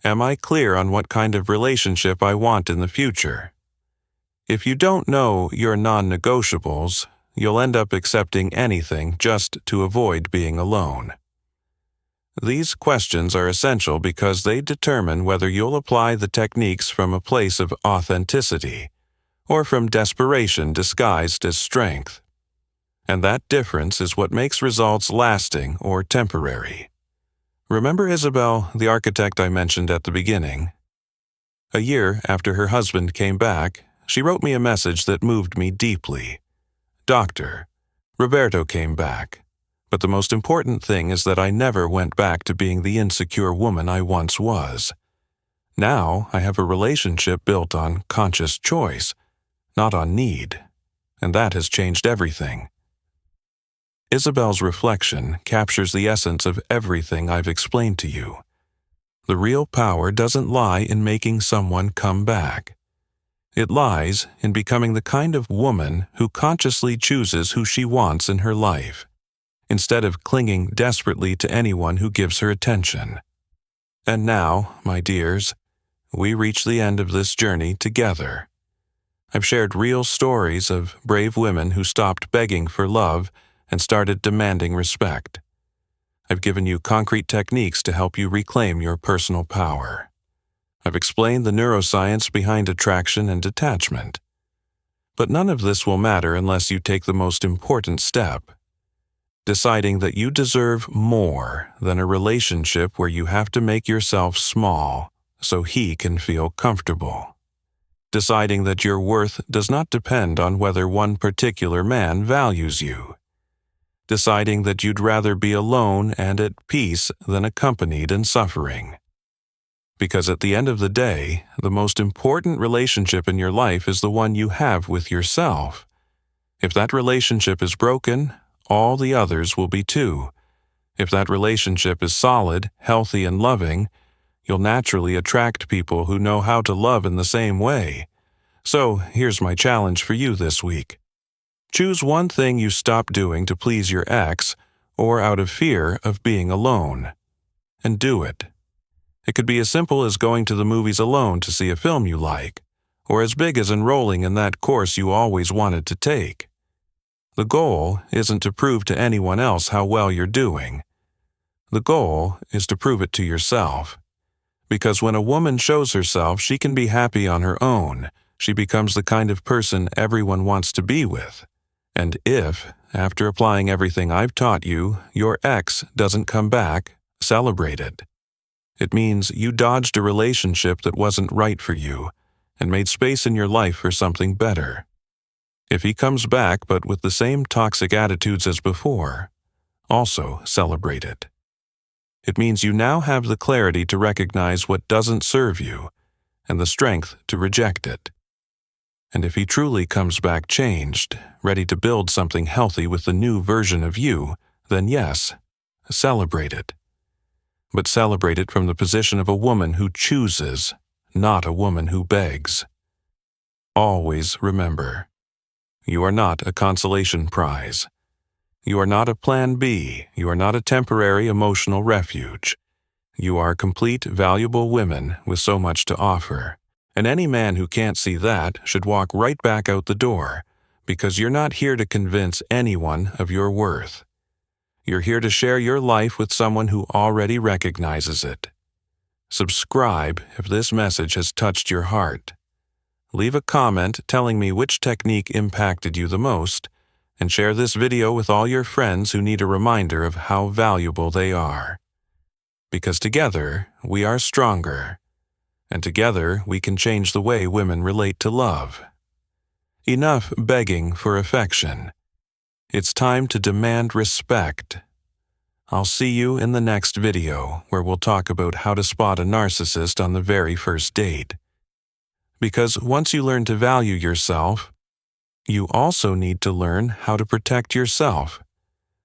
Am I clear on what kind of relationship I want in the future? If you don't know your non-negotiables, you'll end up accepting anything just to avoid being alone. These questions are essential because they determine whether you'll apply the techniques from a place of authenticity or from desperation disguised as strength. And that difference is what makes results lasting or temporary. Remember Isabel, the architect I mentioned at the beginning? A year after her husband came back, she wrote me a message that moved me deeply. Doctor, Roberto came back, but the most important thing is that I never went back to being the insecure woman I once was. Now I have a relationship built on conscious choice, not on need, and that has changed everything. Isabel's reflection captures the essence of everything I've explained to you. The real power doesn't lie in making someone come back. It lies in becoming the kind of woman who consciously chooses who she wants in her life. instead of clinging desperately to anyone who gives her attention. And now, my dears, we reach the end of this journey together. I've shared real stories of brave women who stopped begging for love and started demanding respect. I've given you concrete techniques to help you reclaim your personal power. I've explained the neuroscience behind attraction and detachment. But none of this will matter unless you take the most important step, deciding that you deserve more than a relationship where you have to make yourself small so he can feel comfortable. Deciding that your worth does not depend on whether one particular man values you. Deciding that you'd rather be alone and at peace than accompanied and suffering. Because at the end of the day, the most important relationship in your life is the one you have with yourself. If that relationship is broken, all the others will be too. If that relationship is solid, healthy, and loving, you'll naturally attract people who know how to love in the same way. So, here's my challenge for you this week. Choose one thing you stop doing to please your ex or out of fear of being alone, and do it. It could be as simple as going to the movies alone to see a film you like, or as big as enrolling in that course you always wanted to take. The goal isn't to prove to anyone else how well you're doing. The goal is to prove it to yourself. Because when a woman shows herself she can be happy on her own, she becomes the kind of person everyone wants to be with. And if, after applying everything I've taught you, your ex doesn't come back, celebrate it. It means you dodged a relationship that wasn't right for you and made space in your life for something better. If he comes back but with the same toxic attitudes as before, also celebrate it. It means you now have the clarity to recognize what doesn't serve you and the strength to reject it. And if he truly comes back changed, ready to build something healthy with the new version of you, then yes, celebrate it. But celebrate it from the position of a woman who chooses, not a woman who begs. Always remember, you are not a consolation prize. You are not a plan B. You are not a temporary emotional refuge. You are complete, valuable women with so much to offer. And any man who can't see that should walk right back out the door, because you're not here to convince anyone of your worth. You're here to share your life with someone who already recognizes it. Subscribe if this message has touched your heart. Leave a comment telling me which technique impacted you the most, and share this video with all your friends who need a reminder of how valuable they are. Because together, we are stronger. And together, we can change the way women relate to love. Enough begging for affection. It's time to demand respect. I'll see you in the next video, where we'll talk about how to spot a narcissist on the very first date. Because once you learn to value yourself, you also need to learn how to protect yourself.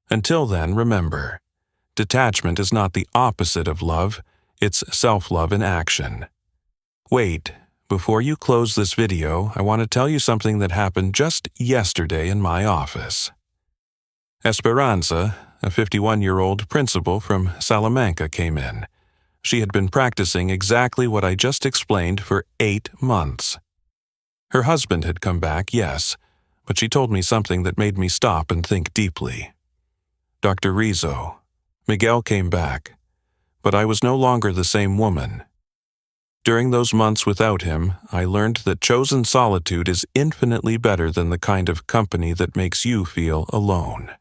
Until then, remember, detachment is not the opposite of love, it's self-love in action. Wait, before you close this video, I want to tell you something that happened just yesterday in my office. Esperanza, a 51-year-old principal from Salamanca, came in. She had been practicing exactly what I just explained for 8 months. Her husband had come back, yes, but she told me something that made me stop and think deeply. Dr. Rizzo, Miguel came back, but I was no longer the same woman. During those months without him, I learned that chosen solitude is infinitely better than the kind of company that makes you feel alone.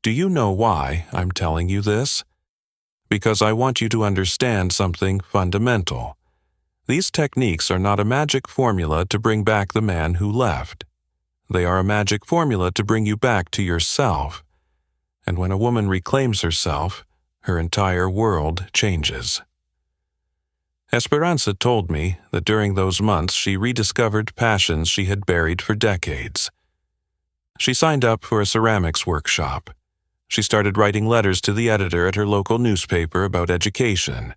Do you know why I'm telling you this? Because I want you to understand something fundamental. These techniques are not a magic formula to bring back the man who left. They are a magic formula to bring you back to yourself. And when a woman reclaims herself, her entire world changes. Esperanza told me that during those months she rediscovered passions she had buried for decades. She signed up for a ceramics workshop. She started writing letters to the editor at her local newspaper about education.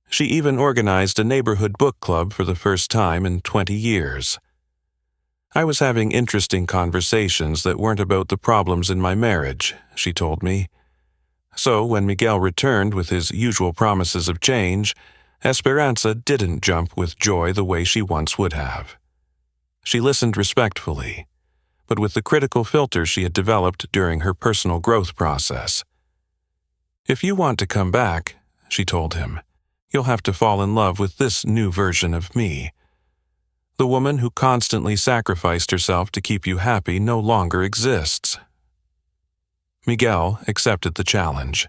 She even organized a neighborhood book club for the first time in 20 years. I was having interesting conversations that weren't about the problems in my marriage, she told me. So when Miguel returned with his usual promises of change, Esperanza didn't jump with joy the way she once would have. She listened respectfully, but with the critical filter she had developed during her personal growth process. If you want to come back, she told him, you'll have to fall in love with this new version of me. The woman who constantly sacrificed herself to keep you happy no longer exists. Miguel accepted the challenge,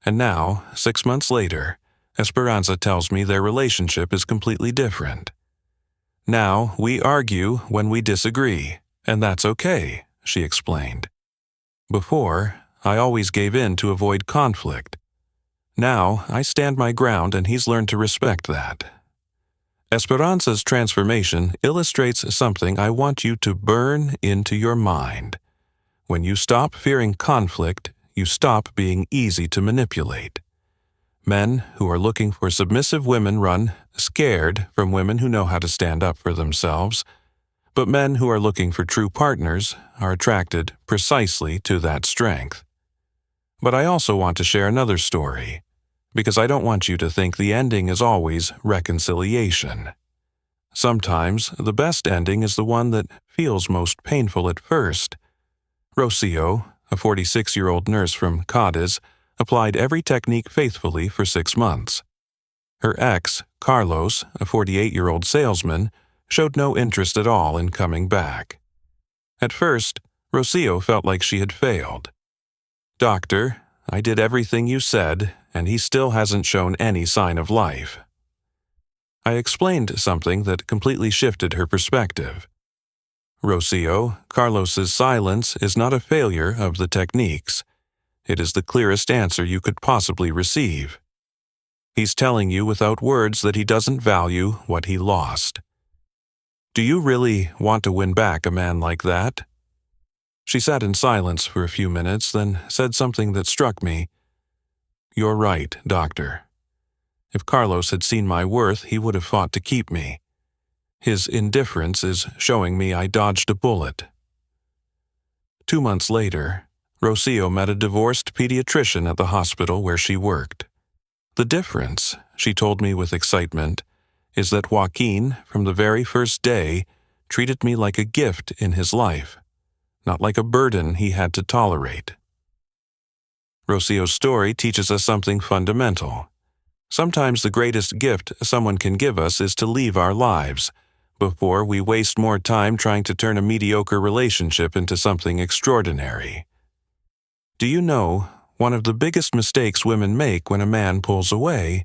and now, 6 months later, Esperanza tells me their relationship is completely different. Now, we argue when we disagree, and that's okay, she explained. Before, I always gave in to avoid conflict. Now, I stand my ground and he's learned to respect that. Esperanza's transformation illustrates something I want you to burn into your mind. When you stop fearing conflict, you stop being easy to manipulate. Men who are looking for submissive women run scared from women who know how to stand up for themselves, but men who are looking for true partners are attracted precisely to that strength. But I also want to share another story, because I don't want you to think the ending is always reconciliation. Sometimes the best ending is the one that feels most painful at first. Rocio, a 46-year-old nurse from Cadiz, applied every technique faithfully for 6 months. Her ex, Carlos, a 48-year-old salesman, showed no interest at all in coming back. At first, Rocio felt like she had failed. "Doctor, I did everything you said, and he still hasn't shown any sign of life." I explained something that completely shifted her perspective. "Rocio, Carlos's silence is not a failure of the techniques. It is the clearest answer you could possibly receive. He's telling you without words that he doesn't value what he lost. Do you really want to win back a man like that?" She sat in silence for a few minutes, then said something that struck me. "You're right, doctor. If Carlos had seen my worth, he would have fought to keep me. His indifference is showing me I dodged a bullet." 2 months later, Rocio met a divorced pediatrician at the hospital where she worked. The difference, she told me with excitement, is that Joaquin, from the very first day, treated me like a gift in his life, not like a burden he had to tolerate. Rocio's story teaches us something fundamental. Sometimes the greatest gift someone can give us is to leave our lives, before we waste more time trying to turn a mediocre relationship into something extraordinary. Do you know, one of the biggest mistakes women make when a man pulls away?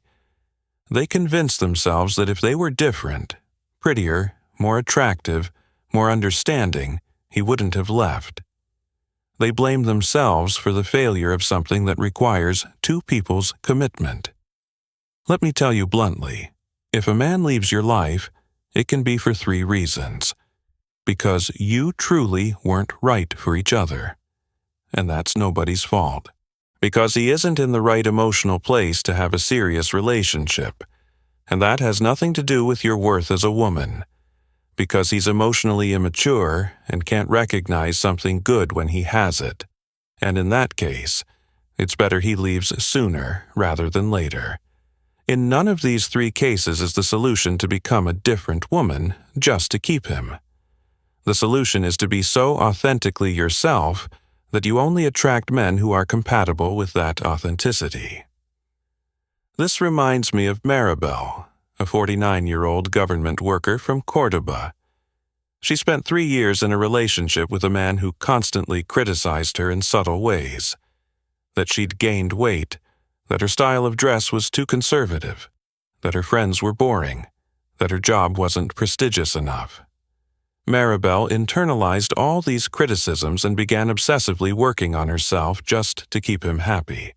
They convince themselves that if they were different, prettier, more attractive, more understanding, he wouldn't have left. They blame themselves for the failure of something that requires two people's commitment. Let me tell you bluntly, if a man leaves your life, it can be for 3 reasons. Because you truly weren't right for each other. And that's nobody's fault. Because he isn't in the right emotional place to have a serious relationship. And that has nothing to do with your worth as a woman. Because he's emotionally immature and can't recognize something good when he has it. And in that case, it's better he leaves sooner rather than later. In none of these 3 cases is the solution to become a different woman just to keep him. The solution is to be so authentically yourself that you only attract men who are compatible with that authenticity. This reminds me of Maribel, a 49-year-old government worker from Cordoba. She spent 3 years in a relationship with a man who constantly criticized her in subtle ways. That she'd gained weight, that her style of dress was too conservative, that her friends were boring, that her job wasn't prestigious enough. Maribel internalized all these criticisms and began obsessively working on herself just to keep him happy.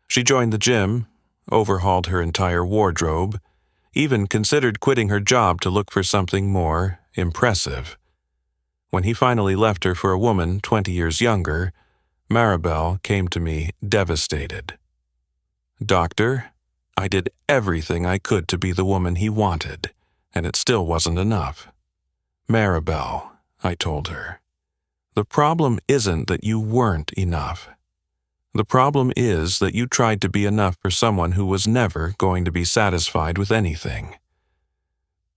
She joined the gym, overhauled her entire wardrobe, even considered quitting her job to look for something more impressive. When he finally left her for a woman 20 years younger, Maribel came to me devastated. "Doctor, I did everything I could to be the woman he wanted, and it still wasn't enough. Maribel, I told her. The problem isn't that you weren't enough. The problem is that you tried to be enough for someone who was never going to be satisfied with anything.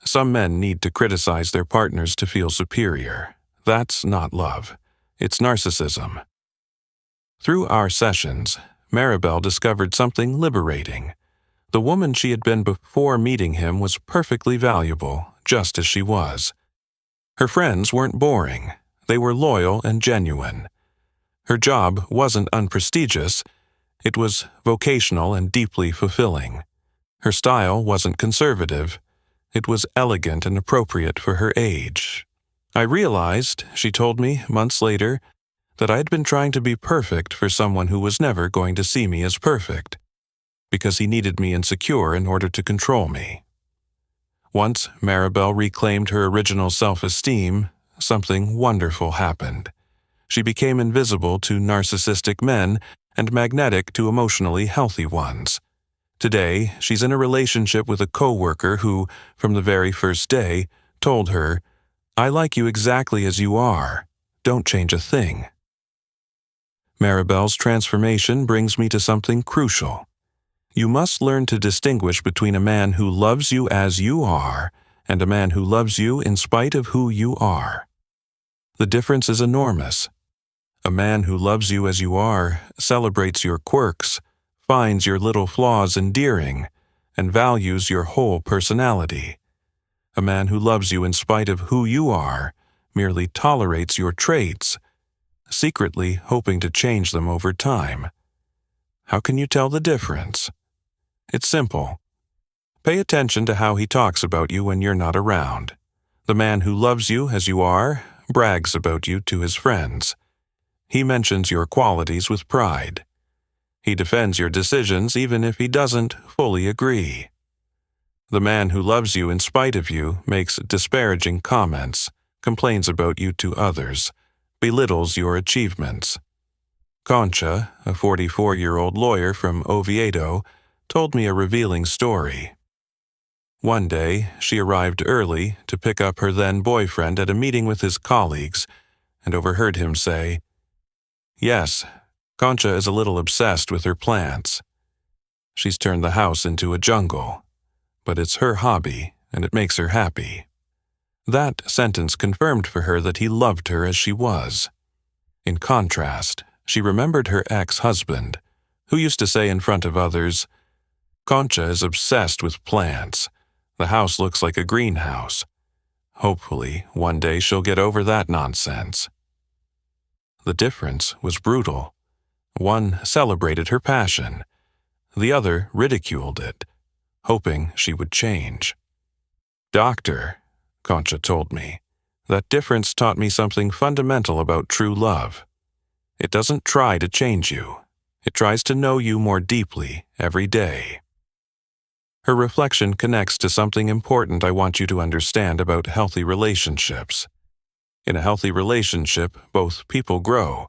Some men need to criticize their partners to feel superior. That's not love. It's narcissism. Through our sessions, Maribel discovered something liberating. The woman she had been before meeting him was perfectly valuable, just as she was. Her friends weren't boring. They were loyal and genuine. Her job wasn't unprestigious. It was vocational and deeply fulfilling. Her style wasn't conservative. It was elegant and appropriate for her age. I realized, she told me months later, that I had been trying to be perfect for someone who was never going to see me as perfect, because he needed me insecure in order to control me. Once Maribel reclaimed her original self-esteem, something wonderful happened. She became invisible to narcissistic men and magnetic to emotionally healthy ones. Today, she's in a relationship with a coworker who, from the very first day, told her, "I like you exactly as you are. Don't change a thing." Maribel's transformation brings me to something crucial. You must learn to distinguish between a man who loves you as you are and a man who loves you in spite of who you are. The difference is enormous. A man who loves you as you are celebrates your quirks, finds your little flaws endearing, and values your whole personality. A man who loves you in spite of who you are merely tolerates your traits, secretly hoping to change them over time. How can you tell the difference? It's simple. Pay attention to how he talks about you when you're not around. The man who loves you as you are brags about you to his friends. He mentions your qualities with pride. He defends your decisions even if he doesn't fully agree. The man who loves you in spite of you makes disparaging comments, complains about you to others, belittles your achievements. Concha, a 44-year-old lawyer from Oviedo, told me a revealing story. One day, she arrived early to pick up her then-boyfriend at a meeting with his colleagues and overheard him say, "Yes, Concha is a little obsessed with her plants. She's turned the house into a jungle, but it's her hobby and it makes her happy." That sentence confirmed for her that he loved her as she was. In contrast, she remembered her ex-husband, who used to say in front of others, "Concha is obsessed with plants. The house looks like a greenhouse. Hopefully, one day she'll get over that nonsense." The difference was brutal. One celebrated her passion. The other ridiculed it, hoping she would change. "Doctor," Concha told me, "that difference taught me something fundamental about true love. It doesn't try to change you. It tries to know you more deeply every day." Her reflection connects to something important I want you to understand about healthy relationships. In a healthy relationship, both people grow,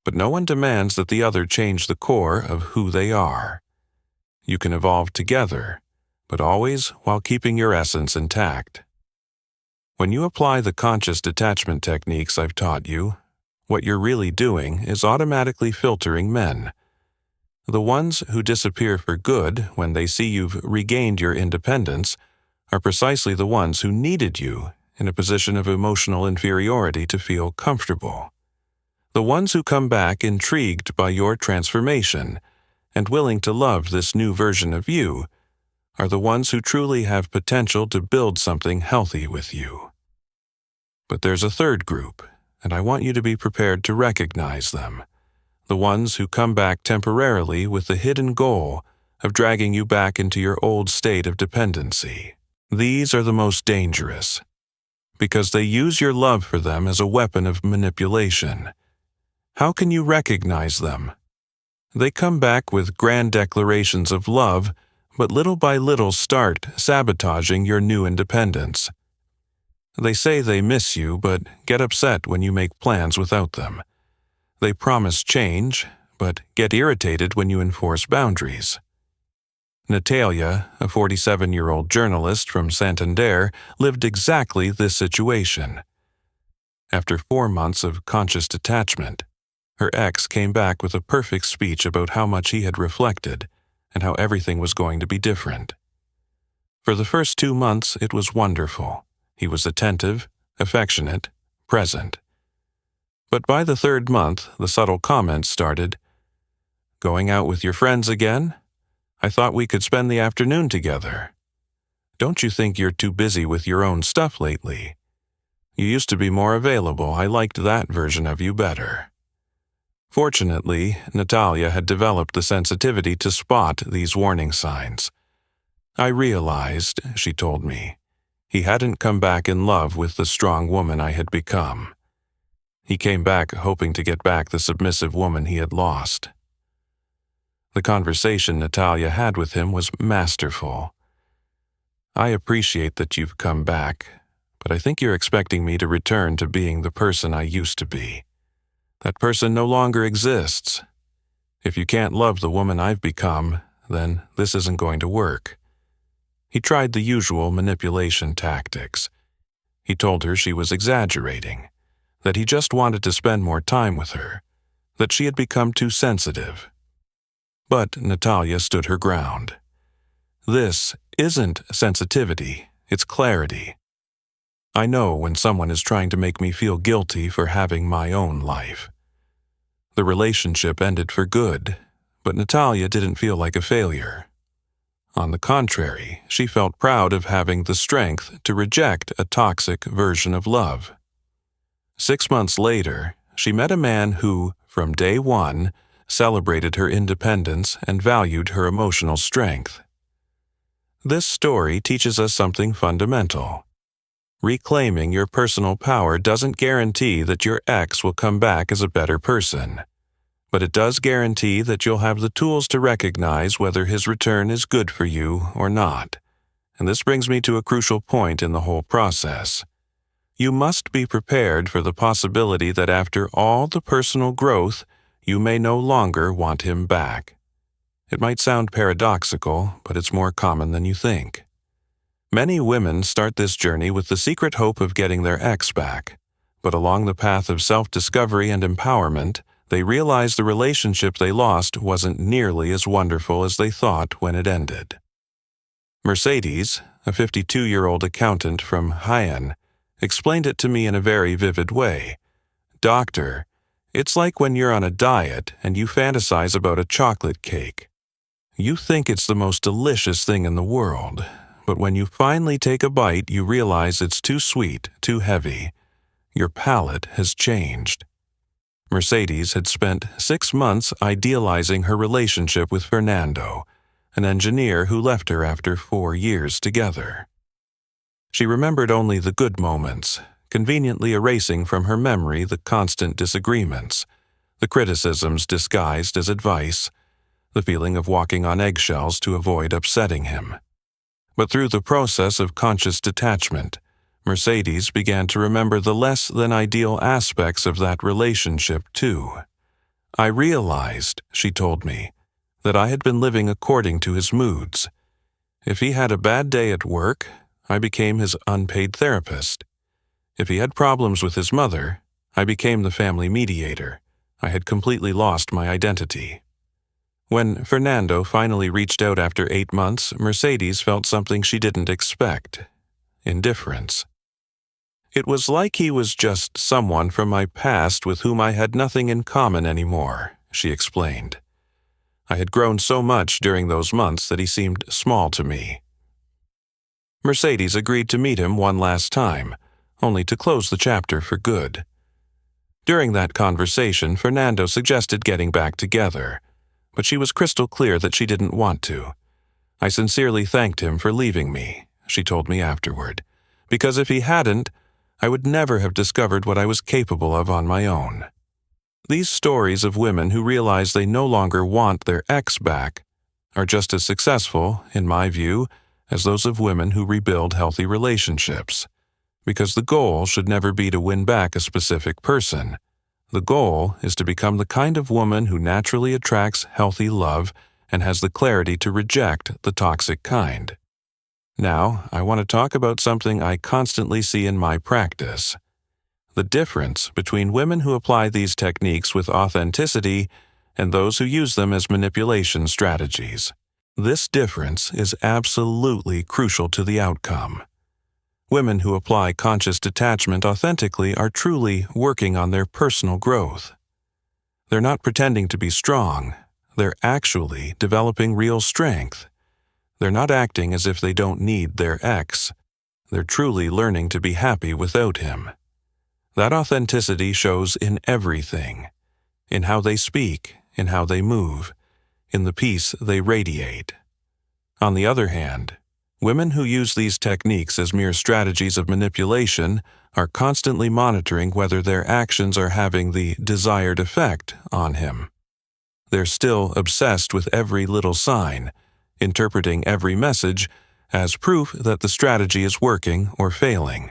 but no one demands that the other change the core of who they are. You can evolve together, but always while keeping your essence intact. When you apply the conscious detachment techniques I've taught you, what you're really doing is automatically filtering men. The ones who disappear for good when they see you've regained your independence are precisely the ones who needed you in a position of emotional inferiority to feel comfortable. The ones who come back intrigued by your transformation and willing to love this new version of you are the ones who truly have potential to build something healthy with you. But there's a third group, and I want you to be prepared to recognize them. The ones who come back temporarily with the hidden goal of dragging you back into your old state of dependency. These are the most dangerous, because they use your love for them as a weapon of manipulation. How can you recognize them? They come back with grand declarations of love, but little by little start sabotaging your new independence. They say they miss you, but get upset when you make plans without them. They promise change, but get irritated when you enforce boundaries. Natalia, a 47-year-old journalist from Santander, lived exactly this situation. After 4 months of conscious detachment, her ex came back with a perfect speech about how much he had reflected and how everything was going to be different. For the first 2 months, it was wonderful. He was attentive, affectionate, present. But by the 3rd month, the subtle comments started. "Going out with your friends again? I thought we could spend the afternoon together. Don't you think you're too busy with your own stuff lately? You used to be more available. I liked that version of you better." Fortunately, Natalia had developed the sensitivity to spot these warning signs. "I realized," she told me, "he hadn't come back in love with the strong woman I had become. He came back hoping to get back the submissive woman he had lost." The conversation Natalia had with him was masterful. "I appreciate that you've come back, but I think you're expecting me to return to being the person I used to be. That person no longer exists. If you can't love the woman I've become, then this isn't going to work." He tried the usual manipulation tactics. He told her she was exaggerating, that he just wanted to spend more time with her, that she had become too sensitive. But Natalia stood her ground. "This isn't sensitivity, it's clarity. I know when someone is trying to make me feel guilty for having my own life." The relationship ended for good, but Natalia didn't feel like a failure. On the contrary, she felt proud of having the strength to reject a toxic version of love. 6 months later, she met a man who, from day one, celebrated her independence and valued her emotional strength. This story teaches us something fundamental. Reclaiming your personal power doesn't guarantee that your ex will come back as a better person, but it does guarantee that you'll have the tools to recognize whether his return is good for you or not. And this brings me to a crucial point in the whole process. You must be prepared for the possibility that after all the personal growth, you may no longer want him back. It might sound paradoxical, but it's more common than you think. Many women start this journey with the secret hope of getting their ex back, but along the path of self-discovery and empowerment, they realize the relationship they lost wasn't nearly as wonderful as they thought when it ended. Mercedes, a 52-year-old accountant from Jaén, explained it to me in a very vivid way. "Doctor, it's like when you're on a diet and you fantasize about a chocolate cake. You think it's the most delicious thing in the world, but when you finally take a bite, you realize it's too sweet, too heavy. Your palate has changed." Mercedes had spent 6 months idealizing her relationship with Fernando, an engineer who left her after 4 years together. She remembered only the good moments, conveniently erasing from her memory the constant disagreements, the criticisms disguised as advice, the feeling of walking on eggshells to avoid upsetting him. But through the process of conscious detachment, Mercedes began to remember the less than ideal aspects of that relationship too. "I realized," she told me, "that I had been living according to his moods. If he had a bad day at work, I became his unpaid therapist. If he had problems with his mother, I became the family mediator. I had completely lost my identity." When Fernando finally reached out after 8 months, Mercedes felt something she didn't expect: indifference. "It was like he was just someone from my past with whom I had nothing in common anymore," she explained. "I had grown so much during those months that he seemed small to me." Mercedes agreed to meet him one last time, only to close the chapter for good. During that conversation, Fernando suggested getting back together, but she was crystal clear that she didn't want to. "I sincerely thanked him for leaving me," she told me afterward, "because if he hadn't, I would never have discovered what I was capable of on my own." These stories of women who realize they no longer want their ex back are just as successful, in my view, as those of women who rebuild healthy relationships. Because the goal should never be to win back a specific person. The goal is to become the kind of woman who naturally attracts healthy love and has the clarity to reject the toxic kind. Now, I want to talk about something I constantly see in my practice: the difference between women who apply these techniques with authenticity and those who use them as manipulation strategies. This difference is absolutely crucial to the outcome. Women who apply conscious detachment authentically are truly working on their personal growth. They're not pretending to be strong. They're actually developing real strength. They're not acting as if they don't need their ex. They're truly learning to be happy without him. That authenticity shows in everything, in how they speak, in how they move, in the peace they radiate. On the other hand, women who use these techniques as mere strategies of manipulation are constantly monitoring whether their actions are having the desired effect on him. They're still obsessed with every little sign, interpreting every message as proof that the strategy is working or failing.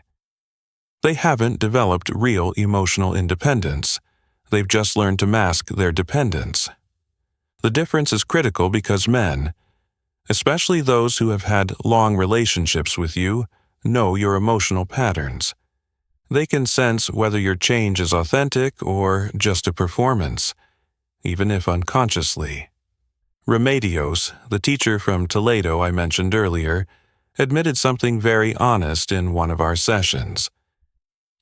They haven't developed real emotional independence. They've just learned to mask their dependence. The difference is critical because men, especially those who have had long relationships with you, know your emotional patterns. They can sense whether your change is authentic or just a performance, even if unconsciously. Remedios, the teacher from Toledo I mentioned earlier, admitted something very honest in one of our sessions.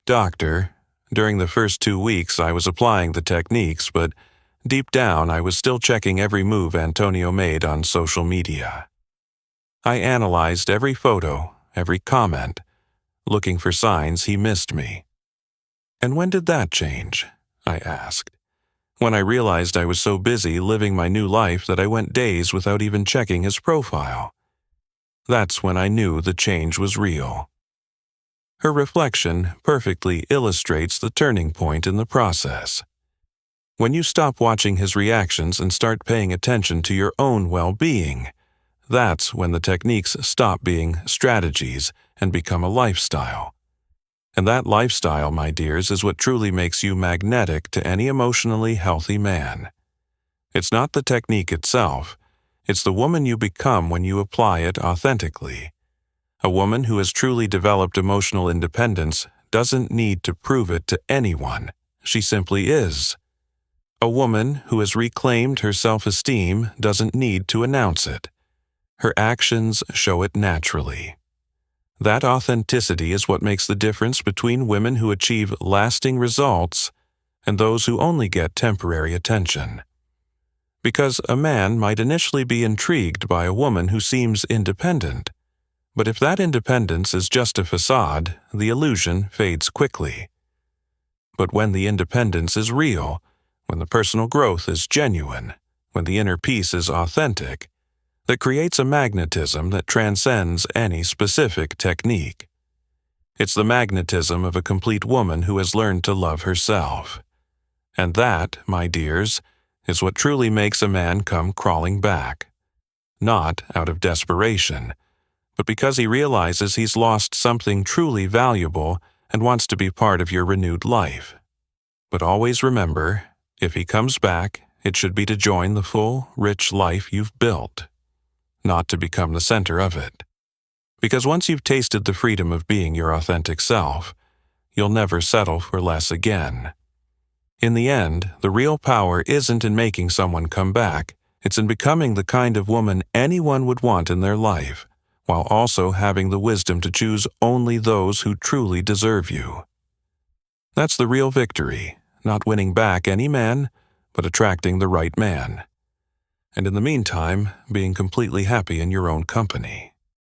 Doctor, during the first 2 weeks I was applying the techniques, but deep down I was still checking every move Antonio made on social media. I analyzed every photo, every comment, looking for signs he missed me. And when did that change? I asked. When I realized I was so busy living my new life that I went days without even checking his profile. That's when I knew the change was real. Her reflection perfectly illustrates the turning point in the process. When you stop watching his reactions and start paying attention to your own well-being, that's when the techniques stop being strategies and become a lifestyle. And that lifestyle, my dears, is what truly makes you magnetic to any emotionally healthy man. It's not the technique itself, it's the woman you become when you apply it authentically. A woman who has truly developed emotional independence doesn't need to prove it to anyone. She simply is. A woman who has reclaimed her self-esteem doesn't need to announce it. Her actions show it naturally. That authenticity is what makes the difference between women who achieve lasting results and those who only get temporary attention. Because a man might initially be intrigued by a woman who seems independent, but if that independence is just a facade, the illusion fades quickly. But when the independence is real, when the personal growth is genuine, when the inner peace is authentic, that creates a magnetism that transcends any specific technique. It's the magnetism of a complete woman who has learned to love herself. And that, my dears, is what truly makes a man come crawling back. Not out of desperation, but because he realizes he's lost something truly valuable and wants to be part of your renewed life. But always remember, if he comes back, it should be to join the full, rich life you've built, not to become the center of it. Because once you've tasted the freedom of being your authentic self, you'll never settle for less again. In the end, the real power isn't in making someone come back, it's in becoming the kind of woman anyone would want in their life, while also having the wisdom to choose only those who truly deserve you. That's the real victory, not winning back any man, but attracting the right man. And in the meantime, being completely happy in your own company.